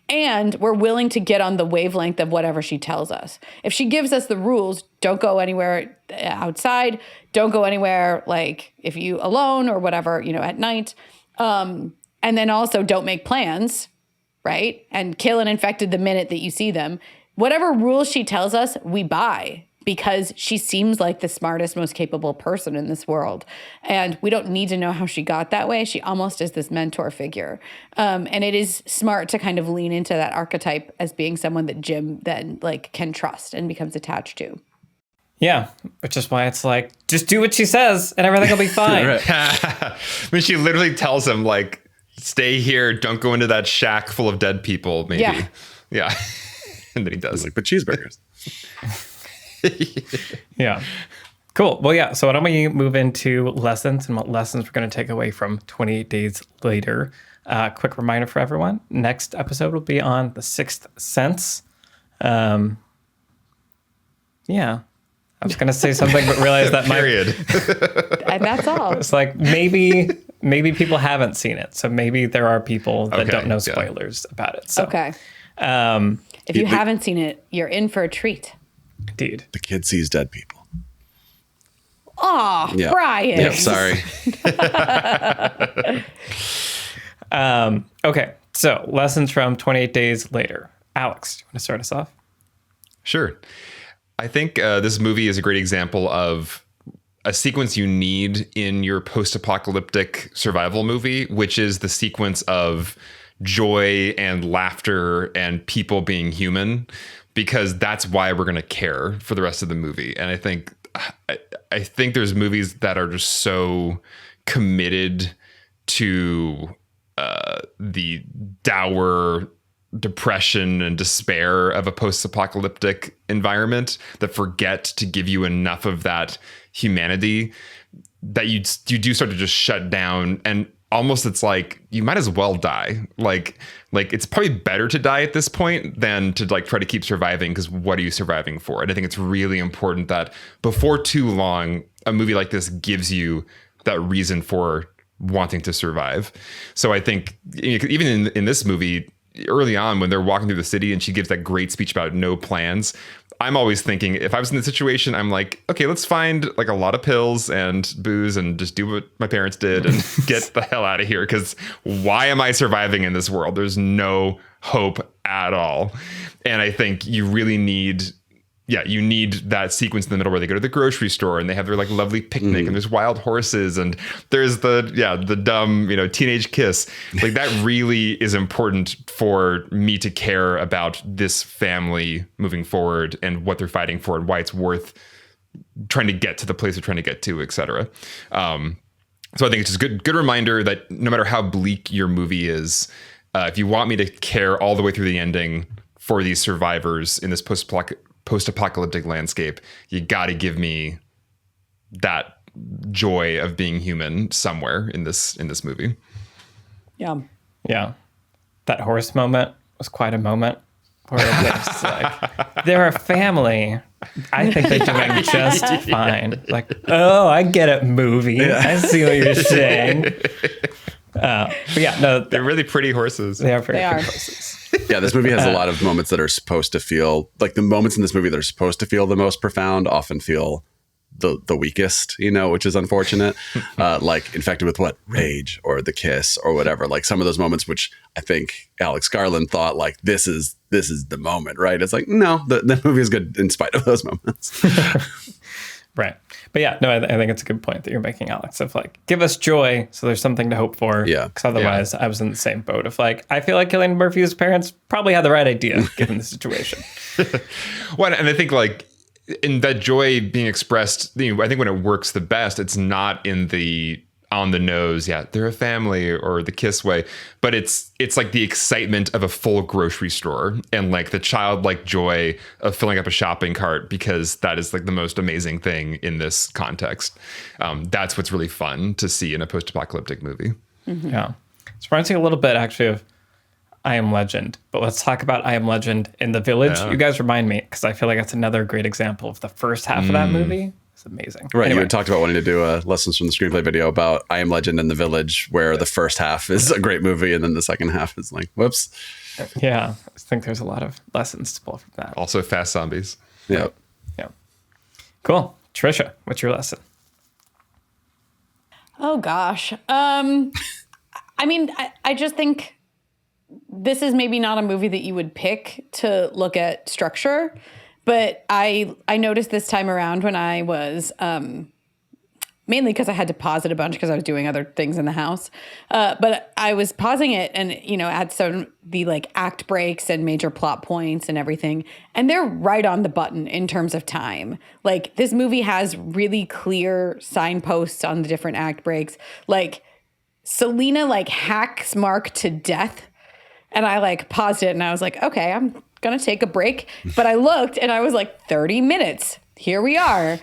And we're willing to get on the wavelength of whatever she tells us. If she gives us the rules, don't go anywhere outside, don't go anywhere like if you alone or whatever, at night. And then also don't make plans, right? And kill an infected the minute that you see them. Whatever rules she tells us, we buy because she seems like the smartest, most capable person in this world. And we don't need to know how she got that way. She almost is this mentor figure. And it is smart to kind of lean into that archetype as being someone that Jim then like can trust and becomes attached to. Yeah, which is why it's like, just do what she says and everything will be fine. When she literally tells him like, stay here, don't go into that shack full of dead people, maybe. Yeah. And then he does. Like, but cheeseburgers. Yeah. Cool. Well, yeah. So why don't we move into lessons and what lessons we're going to take away from 28 Days Later. Quick reminder for everyone. Next episode will be on The Sixth Sense. Yeah. I was going to say something, but realized that Period. And that's all. It's like maybe people haven't seen it. So maybe there are people that don't know spoilers about it. So, Okay. If you haven't seen it, you're in for a treat. Indeed. The kid sees dead people. Oh, Yeah. Brian. Yep, sorry. Okay. So lessons from 28 Days Later. Alex, do you want to start us off? Sure. I think this movie is a great example of a sequence you need in your post-apocalyptic survival movie, which is the sequence of joy and laughter and people being human, because that's why we're going to care for the rest of the movie. And I think there's movies that are just so committed to the dour depression and despair of a post-apocalyptic environment that forget to give you enough of that humanity that you do start to just shut down. And almost it's like you might as well die. Like it's probably better to die at this point than to like try to keep surviving, because what are you surviving for? And I think it's really important that before too long, a movie like this gives you that reason for wanting to survive. So I think even in this movie, early on when they're walking through the city and she gives that great speech about no plans, I'm always thinking, if I was in the situation, I'm like, okay, let's find like a lot of pills and booze and just do what my parents did and get the hell out of here. Because why am I surviving in this world? There's no hope at all. And I think you really need that sequence in the middle where they go to the grocery store and they have their like lovely picnic and there's wild horses and there's the dumb, teenage kiss. Like that really is important for me to care about this family moving forward and what they're fighting for and why it's worth trying to get to the place they're trying to get to, et cetera. So I think it's just good reminder that no matter how bleak your movie is, if you want me to care all the way through the ending for these survivors in this post-apocalyptic landscape, you got to give me that joy of being human somewhere in this movie. Yeah. Yeah. That horse moment was quite a moment where it's like, they're a family. I think they're doing just fine. Like, oh, I get it, movie. I see what you're saying. But yeah, no, they're really pretty horses. They are pretty horses. Yeah, this movie has a lot of moments that are supposed to feel like the moments in this movie that are supposed to feel the most profound often feel the weakest, which is unfortunate. Like Infected with what? Rage or The Kiss or whatever. Like some of those moments, which I think Alex Garland thought like this is the moment, right? It's like, no, the movie is good in spite of those moments. Right. But yeah, no, I think it's a good point that you're making, Alex, of like, give us joy so there's something to hope for. Yeah. Because otherwise I was in the same boat of like, I feel like Cillian Murphy's parents probably had the right idea given the situation. Well, and I think like in that joy being expressed, I think when it works the best, it's not in the on the nose. Yeah, they're a family, or the kiss way. But it's like the excitement of a full grocery store, and like the childlike joy of filling up a shopping cart, because that is like the most amazing thing in this context. That's what's really fun to see in a post-apocalyptic movie. Mm-hmm. Yeah. It's reminding me a little bit actually of I Am Legend, but let's talk about I Am Legend in the Village. Yeah. You guys remind me, because I feel like that's another great example of the first half of that movie. It's amazing. Right. Anyway. You had talked about wanting to do a Lessons from the Screenplay video about I Am Legend and the Village, where the first half is a great movie and then the second half is like, whoops. Yeah, I think there's a lot of lessons to pull from that. Also, fast zombies. Yeah. Yeah. Cool. Trisha, what's your lesson? Oh gosh. I mean, I just think this is maybe not a movie that you would pick to look at structure, but I noticed this time around when I was mainly because I had to pause it a bunch because I was doing other things in the house. But I was pausing it and, you know, had some the like act breaks and major plot points and everything. And they're right on the button in terms of time. Like this movie has really clear signposts on the different act breaks. Like Selena like hacks Mark to death. And I like paused it and I was like, okay, I'm going to take a break. But I looked and I was like 30 minutes. Here we are.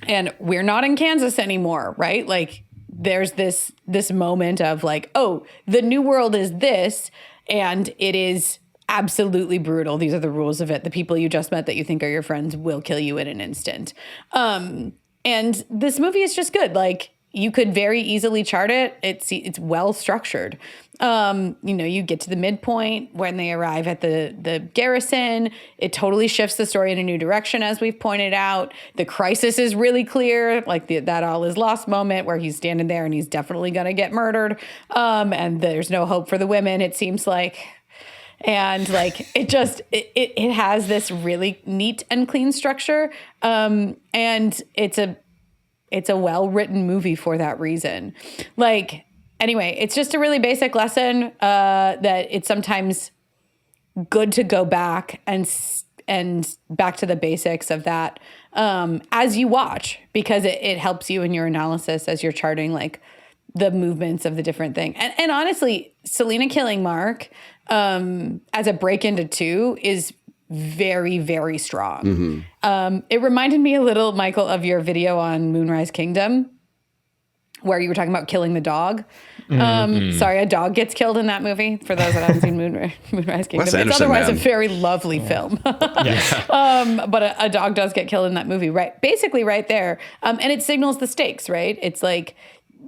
And we're not in Kansas anymore, right? Like there's this moment of like, oh, the new world is this, and it is absolutely brutal. These are the rules of it. The people you just met that you think are your friends will kill you in an instant. And this movie is just good. Like you could very easily chart it. It's well structured. You know, you get to the midpoint when they arrive at the garrison. It totally shifts the story in a new direction, as we've pointed out. The crisis is really clear, like that all is lost moment where he's standing there and he's definitely going to get murdered. And there's no hope for the women, it seems like. And like it has this really neat and clean structure. And it's a well-written movie for that reason. Like, anyway, it's just a really basic lesson that it's sometimes good to go back and back to the basics of that as you watch, because it helps you in your analysis as you're charting like the movements of the different thing. And honestly, Selena killing Mark as a break into two is very, very strong. Mm-hmm. It reminded me a little, Michael, of your video on Moonrise Kingdom, where you were talking about killing the dog. Sorry, a dog gets killed in that movie, for those that haven't seen Moonrise Kingdom. It's otherwise a very lovely film. But a dog does get killed in that movie, right? Basically right there. And it signals the stakes, right? It's like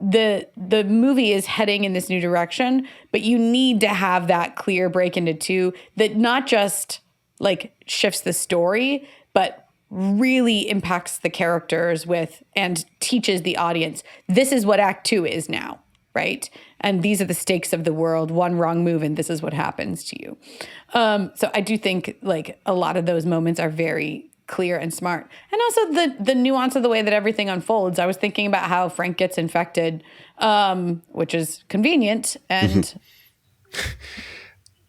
the movie is heading in this new direction, but you need to have that clear break into two that not just like shifts the story, but really impacts the characters and teaches the audience, this is what Act 2 is now, right? And these are the stakes of the world. One wrong move and this is what happens to you. So I do think like a lot of those moments are very clear and smart. And also the nuance of the way that everything unfolds. I was thinking about how Frank gets infected, which is convenient and...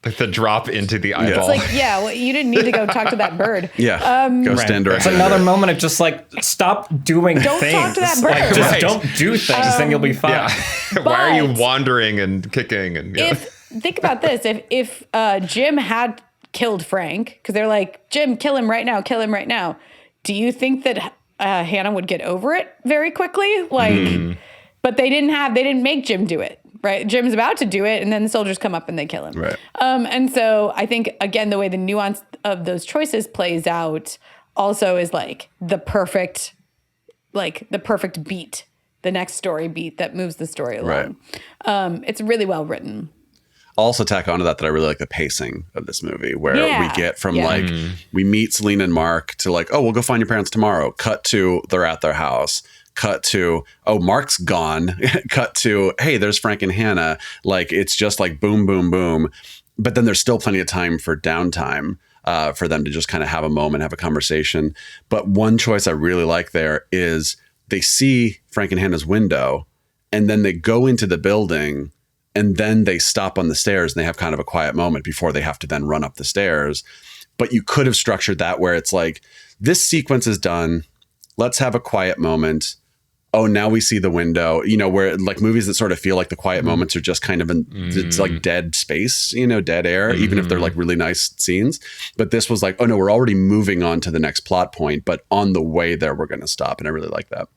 Like the drop into the eyeball. It's like, yeah, well, you didn't need to go talk to that bird. Yeah, go stand directly. It's another moment of just like, stop doing don't things. Don't talk to that bird. Like, just don't do things, then you'll be fine. Yeah. Why are you wandering and kicking? And think about this. If Jim had killed Frank, because they're like, Jim, kill him right now, kill him right now. Do you think that Hannah would get over it very quickly? Like, but they didn't make Jim do it. Right. Jim's about to do it. And then the soldiers come up and they kill him. Right. And so I think, again, the way the nuance of those choices plays out also is like the perfect beat, the next story beat that moves the story along. Right. It's really well written. Also tack onto that I really like the pacing of this movie, where we get from like, we meet Selena and Mark to like, oh, we'll go find your parents tomorrow. Cut to they're at their house. Cut to, oh, Mark's gone. Cut to, hey, there's Frank and Hannah. Like, it's just like boom, boom, boom. But then there's still plenty of time for downtime for them to just kind of have a moment, have a conversation. But one choice I really like there is they see Frank and Hannah's window and then they go into the building and then they stop on the stairs and they have kind of a quiet moment before they have to then run up the stairs. But you could have structured that where it's like, this sequence is done. Let's have a quiet moment. oh, now we see the window, where like movies that sort of feel like the quiet moments are just kind of it's like dead space, dead air, even if they're like really nice scenes. But this was like, oh no, we're already moving on to the next plot point, but on the way there, we're going to stop. And I really like that.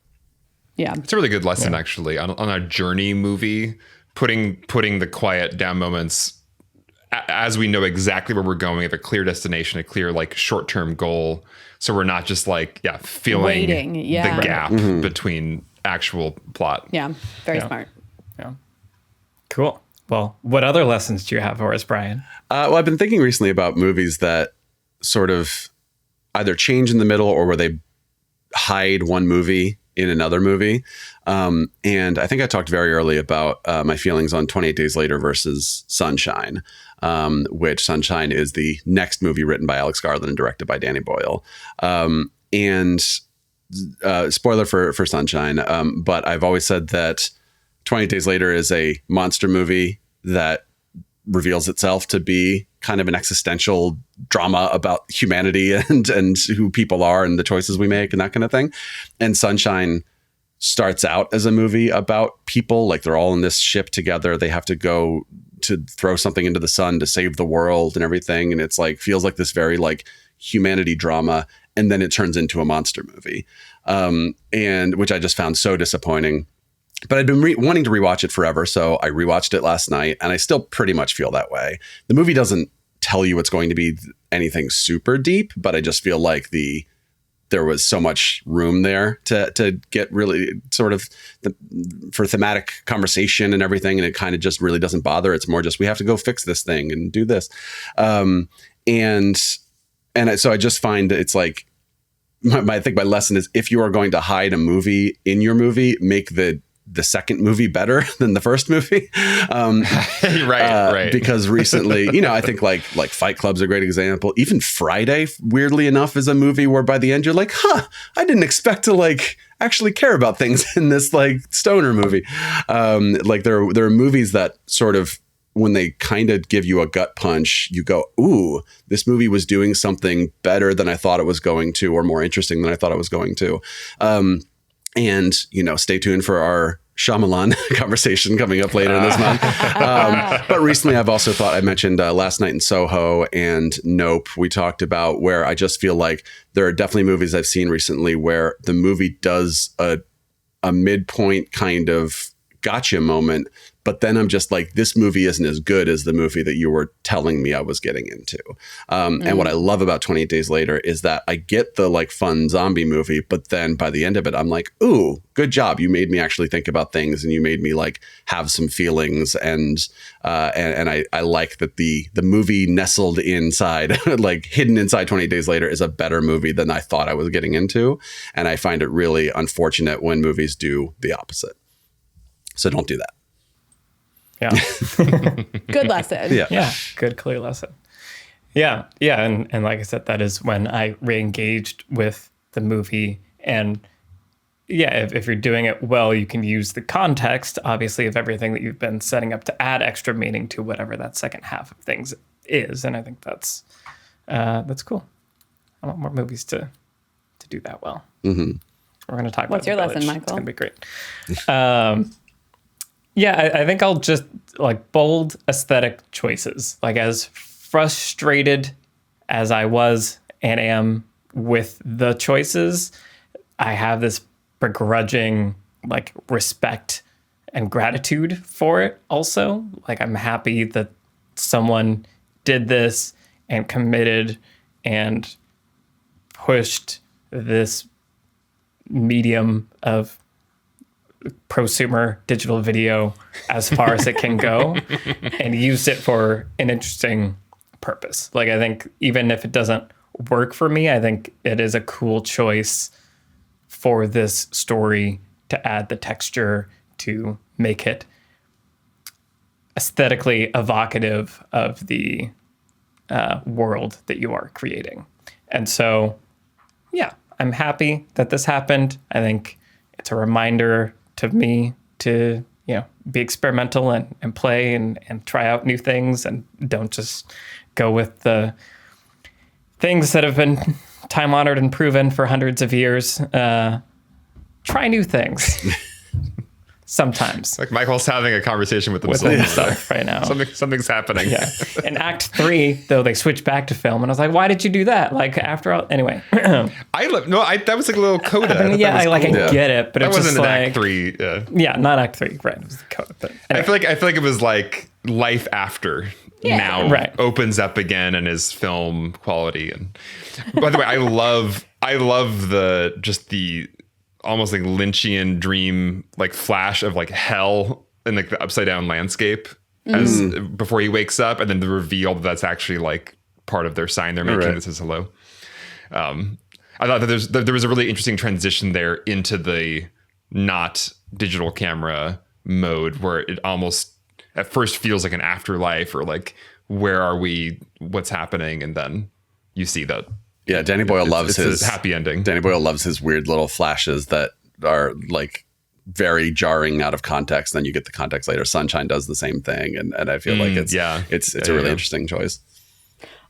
Yeah. It's a really good lesson actually on a journey movie, putting the quiet down moments as we know exactly where we're going, have a clear destination, a clear like short-term goal. So we're not just like, feeling the gap between actual plot. Yeah. Very smart. Yeah. Cool. Well, what other lessons do you have for us, Brian? Well, I've been thinking recently about movies that sort of either change in the middle or where they hide one movie in another movie. And I think I talked very early about my feelings on 28 Days Later versus Sunshine, which Sunshine is the next movie written by Alex Garland and directed by Danny Boyle. And spoiler for Sunshine, but I've always said that 28 Days Later is a monster movie that reveals itself to be kind of an existential drama about humanity and who people are and the choices we make and that kind of thing. And Sunshine starts out as a movie about people, like they're all in this ship together. They have to go to throw something into the sun to save the world and everything. And it's like, feels like this very like humanity drama. And then it turns into a monster movie. And which I just found so disappointing. But I'd been wanting to rewatch it forever, so I rewatched it last night, and I still pretty much feel that way. The movie doesn't tell you it's going to be anything super deep, but I just feel like there was so much room there to get really sort of for thematic conversation and everything, and it kind of just really doesn't bother. It's more just we have to go fix this thing and do this, so I just find that it's like I think my lesson is if you are going to hide a movie in your movie, make the second movie better than the first movie. Right. Because recently, I think like Fight Club's a great example. Even Friday, weirdly enough, is a movie where by the end you're like, I didn't expect to like actually care about things in this like stoner movie. Like there are movies that sort of, when they kind of give you a gut punch, you go, ooh, this movie was doing something better than I thought it was going to, or more interesting than I thought it was going to. And, stay tuned for our Shyamalan conversation coming up later this month. But recently I've also thought, I mentioned Last Night in Soho and Nope. We talked about where I just feel like there are definitely movies I've seen recently where the movie does a midpoint kind of gotcha moment. But then I'm just like, this movie isn't as good as the movie that you were telling me I was getting into. And what I love about 28 Days Later is that I get the like fun zombie movie, but then by the end of it, I'm like, ooh, good job. You made me actually think about things and you made me like have some feelings. And I like that the movie nestled inside, like hidden inside 28 Days Later is a better movie than I thought I was getting into. And I find it really unfortunate when movies do the opposite. So don't do that. Yeah. Good lesson. Yeah. Good, clear lesson. Yeah. And like I said, that is when I re-engaged with the movie. And if you're doing it well, you can use the context, obviously, of everything that you've been setting up to add extra meaning to whatever that second half of things is. And I think that's cool. I want more movies to do that well. Mm-hmm. We're going to talk about What's your lesson, Michael? It's going to be great. I think I'll just like bold aesthetic choices. Like as frustrated as I was and am with the choices, I have this begrudging like respect and gratitude for it also. Like I'm happy that someone did this and committed and pushed this medium of prosumer digital video as far as it can go and used it for an interesting purpose. Like I think even if it doesn't work for me, I think it is a cool choice for this story to add the texture to make it aesthetically evocative of the world that you are creating. And so, I'm happy that this happened. I think it's a reminder to me to, be experimental and play and try out new things and don't just go with the things that have been time honored and proven for hundreds of years. try new things. Sometimes. Like Michael's having a conversation with himself himself right now. Something's happening. Yeah. In Act 3, though, they switched back to film, and I was like, "Why did you do that?" Like after all, anyway. That was like a little coda. I get it, but that it's wasn't just in like Act 3. Yeah, not Act 3, right? It was the coda. But anyway. I feel like it was like life after. Yeah. Now opens up again and is film quality. And by the way, I love the almost like Lynchian dream, like flash of like hell and like the upside down landscape as before he wakes up, and then the reveal that's actually like part of their sign they're making that says hello. I thought that there was a really interesting transition there into the not digital camera mode, where it almost at first feels like an afterlife, or like, where are we, what's happening, and then you see that. Yeah, Danny Boyle loves his happy ending. Danny Boyle loves his weird little flashes that are like very jarring out of context. Then you get the context later. Sunshine does the same thing, and I feel like it's a really interesting choice.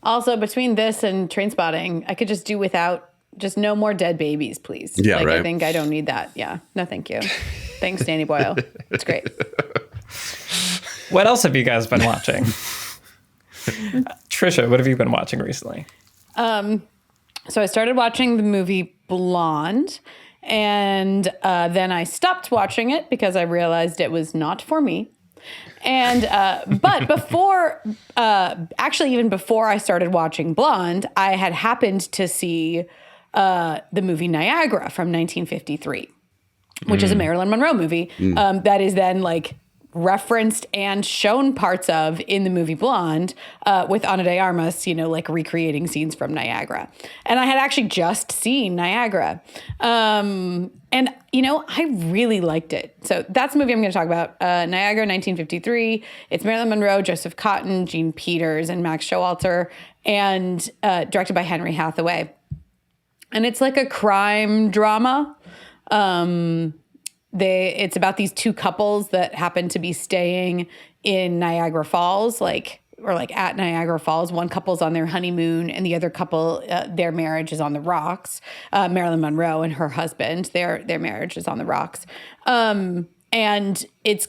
Also, between this and Trainspotting, I could just do without just no more dead babies, please. Yeah, like, right. I think I don't need that. Yeah, no, thank you. Thanks, Danny Boyle. It's great. What else have you guys been watching? Trisha, what have you been watching recently? So I started watching the movie Blonde, and then I stopped watching it because I realized it was not for me. And but even before I started watching Blonde, I had happened to see the movie Niagara from 1953, which is a Marilyn Monroe movie that is then like referenced and shown parts of in the movie Blonde with Ana de Armas, like recreating scenes from Niagara. And I had actually just seen Niagara. And, I really liked it. So that's the movie I'm going to talk about. Niagara, 1953. It's Marilyn Monroe, Joseph Cotton, Jean Peters, and Max Showalter, and directed by Henry Hathaway. And it's like a crime drama. It's about these two couples that happen to be staying in Niagara Falls, at Niagara Falls. One couple's on their honeymoon, and the other couple, their marriage is on the rocks. Marilyn Monroe and her husband, their marriage is on the rocks. And it's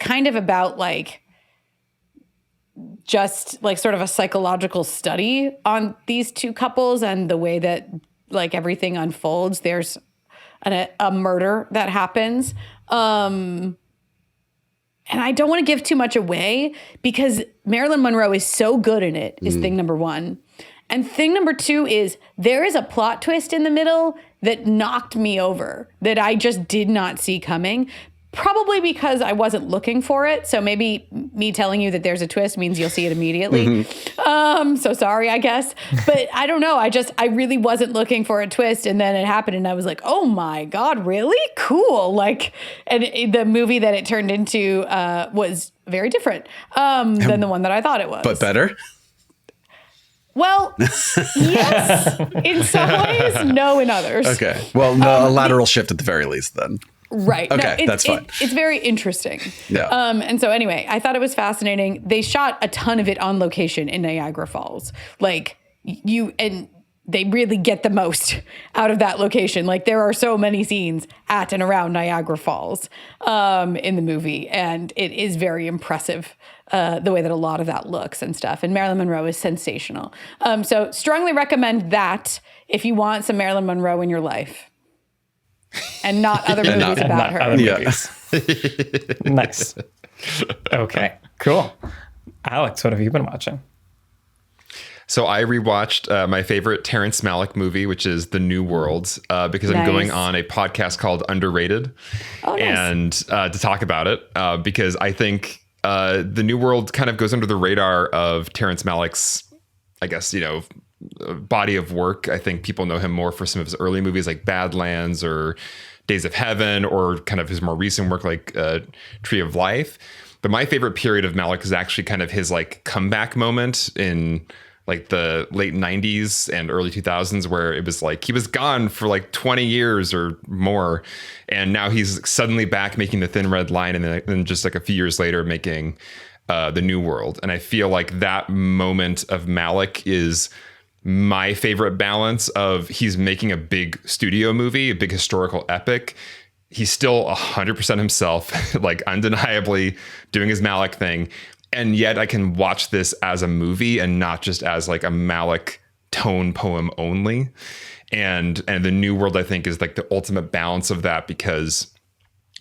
kind of about like just like sort of a psychological study on these two couples and the way that like everything unfolds. There's a murder that happens. And I don't want to give too much away because Marilyn Monroe is so good in it, is thing number one. And thing number two is there is a plot twist in the middle that knocked me over, that I just did not see coming. Probably because I wasn't looking for it. So maybe me telling you that there's a twist means you'll see it immediately. So sorry, I guess. But I don't know. I really wasn't looking for a twist. And then it happened and I was like, oh my God, really? Cool. Like, and the movie that it turned into was very different than the one that I thought it was. But better? Well, yes, in some ways, no in others. Okay. Well, no, a lateral shift at the very least then. Right. Okay, that's fine. It's very interesting. Yeah. And so anyway, I thought it was fascinating. They shot a ton of it on location in Niagara Falls. Like and they really get the most out of that location. Like there are so many scenes at and around Niagara Falls in the movie. And it is very impressive the way that a lot of that looks and stuff. And Marilyn Monroe is sensational. So strongly recommend that if you want some Marilyn Monroe in your life. And not other movies about her. Nice. Okay, cool. Alex, what have you been watching? So I rewatched my favorite Terrence Malick movie, which is The New World, because I'm going on a podcast called Underrated, and to talk about it, because I think The New World kind of goes under the radar of Terrence Malick's, I guess, body of work. I think people know him more for some of his early movies like Badlands or Days of Heaven, or kind of his more recent work like Tree of Life. But my favorite period of Malick is actually kind of his like comeback moment in like the late 90s and early 2000s, where it was like he was gone for like 20 years or more, and now he's suddenly back making The Thin Red Line, and then just like a few years later making The New World. And I feel like that moment of Malick is my favorite balance of he's making a big studio movie, a big historical epic. He's still 100% himself, like undeniably doing his Malick thing. And yet I can watch this as a movie and not just as like a Malick tone poem only. And the New World, I think, is like the ultimate balance of that, because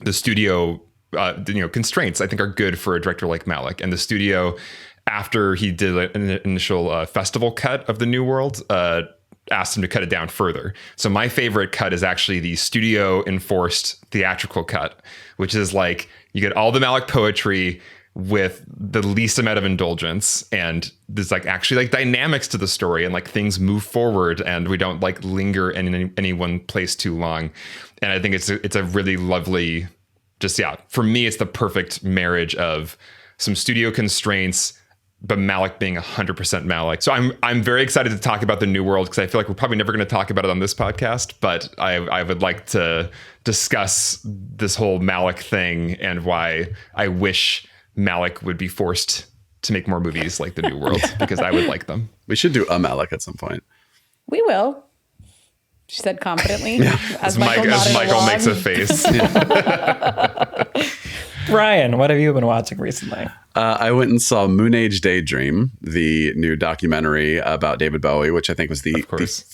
the studio, constraints, I think, are good for a director like Malick. And the studio, after he did an initial festival cut of the New World, asked him to cut it down further. So my favorite cut is actually the studio enforced theatrical cut, which is like you get all the Malick poetry with the least amount of indulgence, and there's like actually like dynamics to the story, and like things move forward, and we don't like linger in any one place too long. And I think it's a really lovely, just, yeah, for me, it's the perfect marriage of some studio constraints, but Malick being 100% Malick. So I'm very excited to talk about the New World, because I feel like we're probably never going to talk about it on this podcast, but I would like to discuss this whole Malick thing and why I wish Malick would be forced to make more movies like the New World, because I would like them. We should do a Malick at some point. We will. She said confidently. As Michael makes a face. Ryan, what have you been watching recently? I went and saw Moon Age Daydream, the new documentary about David Bowie, which I think was the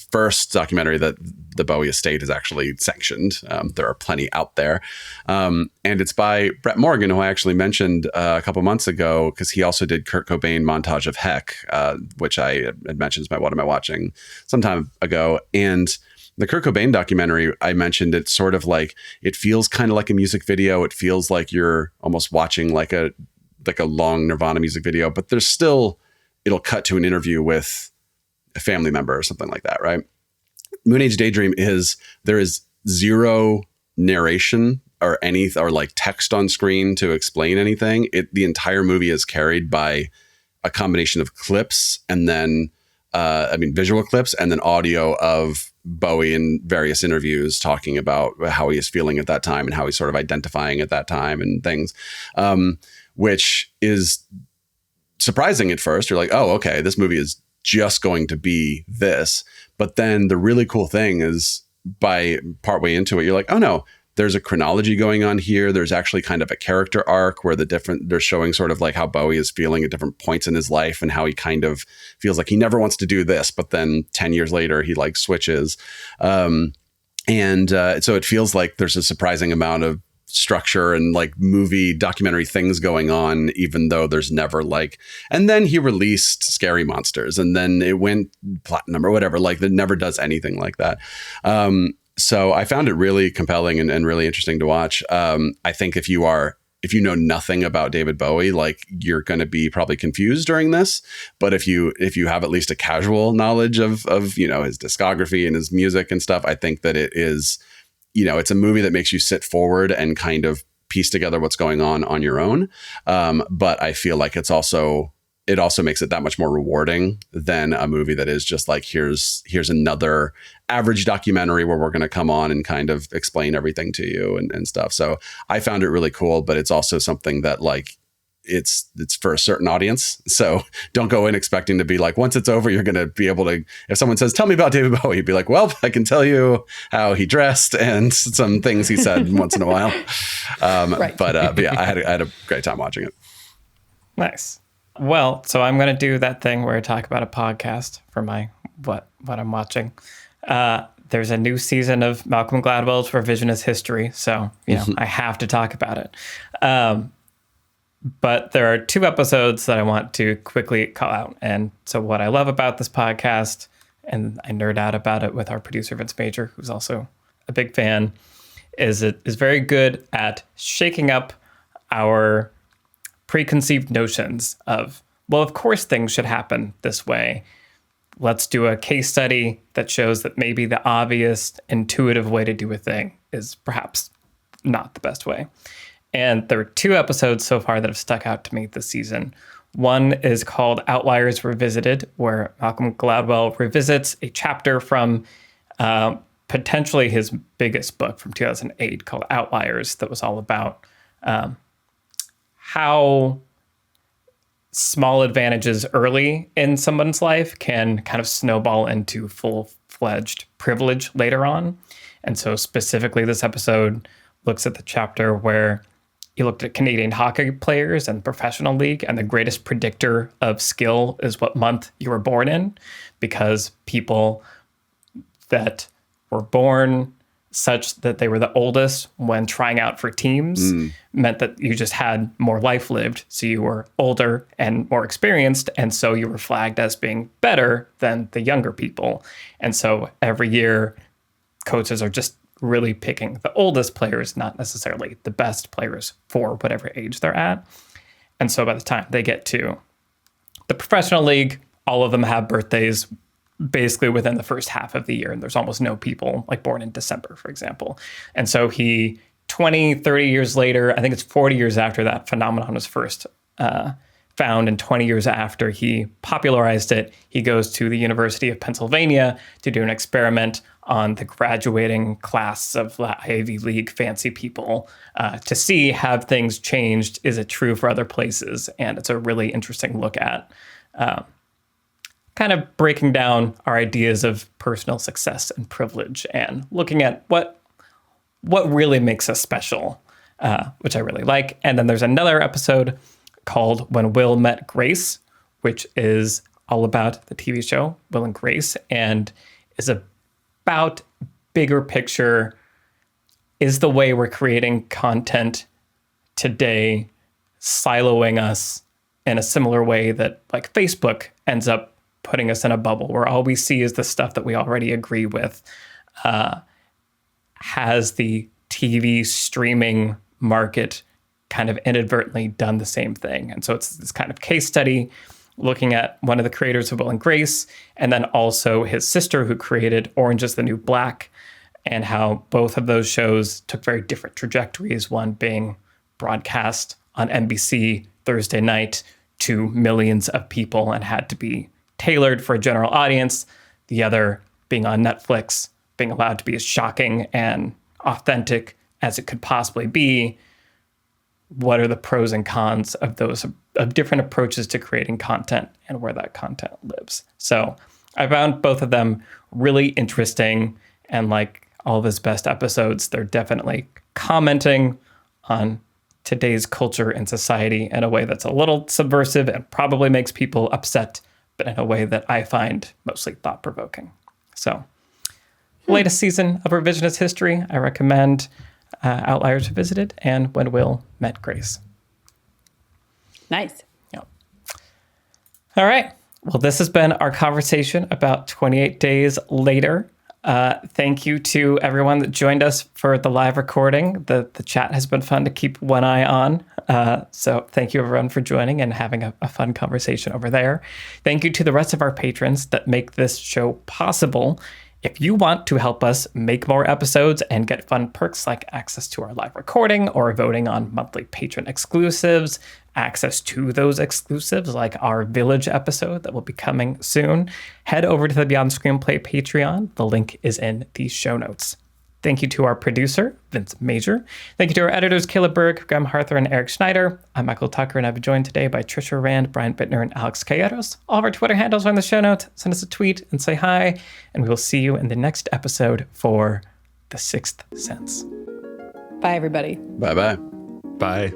first documentary that the Bowie estate has actually sanctioned. There are plenty out there. And it's by Brett Morgan, who I actually mentioned a couple months ago, because he also did Kurt Cobain Montage of Heck, which I had mentioned is what am I watching some time ago. And the Kurt Cobain documentary, I mentioned, it's sort of like, it feels kind of like a music video. It feels like you're almost watching like a long Nirvana music video, but there's still, it'll cut to an interview with a family member or something like that, right? Moon Age Daydream there is zero narration or like text on screen to explain anything. The entire movie is carried by a combination of clips and then, visual clips and then audio of Bowie in various interviews talking about how he is feeling at that time and how he's sort of identifying at that time and things, which is surprising at first. You're like, oh, okay, this movie is just going to be this. But then the really cool thing is, by partway into it, you're like, oh no, there's a chronology going on here. There's actually kind of a character arc where they're showing sort of like how Bowie is feeling at different points in his life and how he kind of feels like he never wants to do this, but then 10 years later he like switches. So it feels like there's a surprising amount of structure and like movie documentary things going on, even though there's never like, and then he released Scary Monsters and then it went platinum or whatever, like it never does anything like that. So I found it really compelling and really interesting to watch. I think if you know nothing about David Bowie, like you're going to be probably confused during this. But if you have at least a casual knowledge of his discography and his music and stuff, I think that it is, it's a movie that makes you sit forward and kind of piece together what's going on your own. But I feel like it also makes it that much more rewarding than a movie that is just like, here's another average documentary where we're going to come on and kind of explain everything to you and stuff. So I found it really cool, but it's also something that like, it's for a certain audience. So don't go in expecting to be like, once it's over, you're going to be able to, if someone says, tell me about David Bowie, you'd be like, well, I can tell you how he dressed and some things he said once in a while. Right. But yeah, I had a great time watching it. Nice. Well, so I'm going to do that thing where I talk about a podcast for my what I'm watching. There's a new season of Malcolm Gladwell's Revisionist History, so I have to talk about it. But there are 2 episodes that I want to quickly call out. And so what I love about this podcast, and I nerd out about it with our producer Vince Major, who's also a big fan, is it is very good at shaking up our preconceived notions of, well, of course things should happen this way. Let's do a case study that shows that maybe the obvious, intuitive way to do a thing is perhaps not the best way. And there are 2 episodes so far that have stuck out to me this season. One is called Outliers Revisited, where Malcolm Gladwell revisits a chapter from potentially his biggest book from 2008 called Outliers, that was all about how small advantages early in someone's life can kind of snowball into full-fledged privilege later on. And so specifically this episode looks at the chapter where you looked at Canadian hockey players and professional league, and the greatest predictor of skill is what month you were born in, because people that were born such that they were the oldest when trying out for teams meant that you just had more life lived. So you were older and more experienced. And so you were flagged as being better than the younger people. And so every year, coaches are just really picking the oldest players, not necessarily the best players for whatever age they're at. And so by the time they get to the professional league, all of them have birthdays basically within the first half of the year. And there's almost no people like born in December, for example. And so 20, 30 years later, I think it's 40 years after that phenomenon was first found, and 20 years after he popularized it, he goes to the University of Pennsylvania to do an experiment on the graduating class of Ivy League fancy people to see, have things changed? Is it true for other places? And it's a really interesting look at kind of breaking down our ideas of personal success and privilege and looking at what really makes us special, which I really like. And then there's another episode called When Will Met Grace, which is all about the TV show Will and Grace, and is about bigger picture. Is the way we're creating content today siloing us in a similar way that like Facebook ends up putting us in a bubble where all we see is the stuff that we already agree with? Has the TV streaming market kind of inadvertently done the same thing? And so it's this kind of case study looking at one of the creators of Will and Grace, and then also his sister who created Orange is the New Black, and how both of those shows took very different trajectories, one being broadcast on NBC Thursday night to millions of people and had to be tailored for a general audience, the other being on Netflix, being allowed to be as shocking and authentic as it could possibly be. What are the pros and cons of those of different approaches to creating content and where that content lives? So I found both of them really interesting, and like all of his best episodes, they're definitely commenting on today's culture and society in a way that's a little subversive and probably makes people upset, but in a way that I find mostly thought-provoking. So, latest season of Revisionist History, I recommend Outliers Visited and When Will Met Grace. Nice. Yep. All right. Well, this has been our conversation about 28 Days Later. Thank you to everyone that joined us for the live recording. The chat has been fun to keep one eye on. So thank you everyone for joining and having a fun conversation over there. Thank you to the rest of our patrons that make this show possible. If you want to help us make more episodes and get fun perks like access to our live recording or voting on monthly patron exclusives, access to those exclusives like our Village episode that will be coming soon, head over to the Beyond Screenplay Patreon. The link is in the show notes. Thank you to our producer, Vince Major. Thank you to our editors, Caleb Berg, Graham Harther, and Eric Schneider. I'm Michael Tucker, and I've been joined today by Trisha Rand, Brian Bittner, and Alex Calleros. All of our Twitter handles are in the show notes. Send us a tweet and say hi, and we will see you in the next episode for The Sixth Sense. Bye, everybody. Bye-bye. Bye.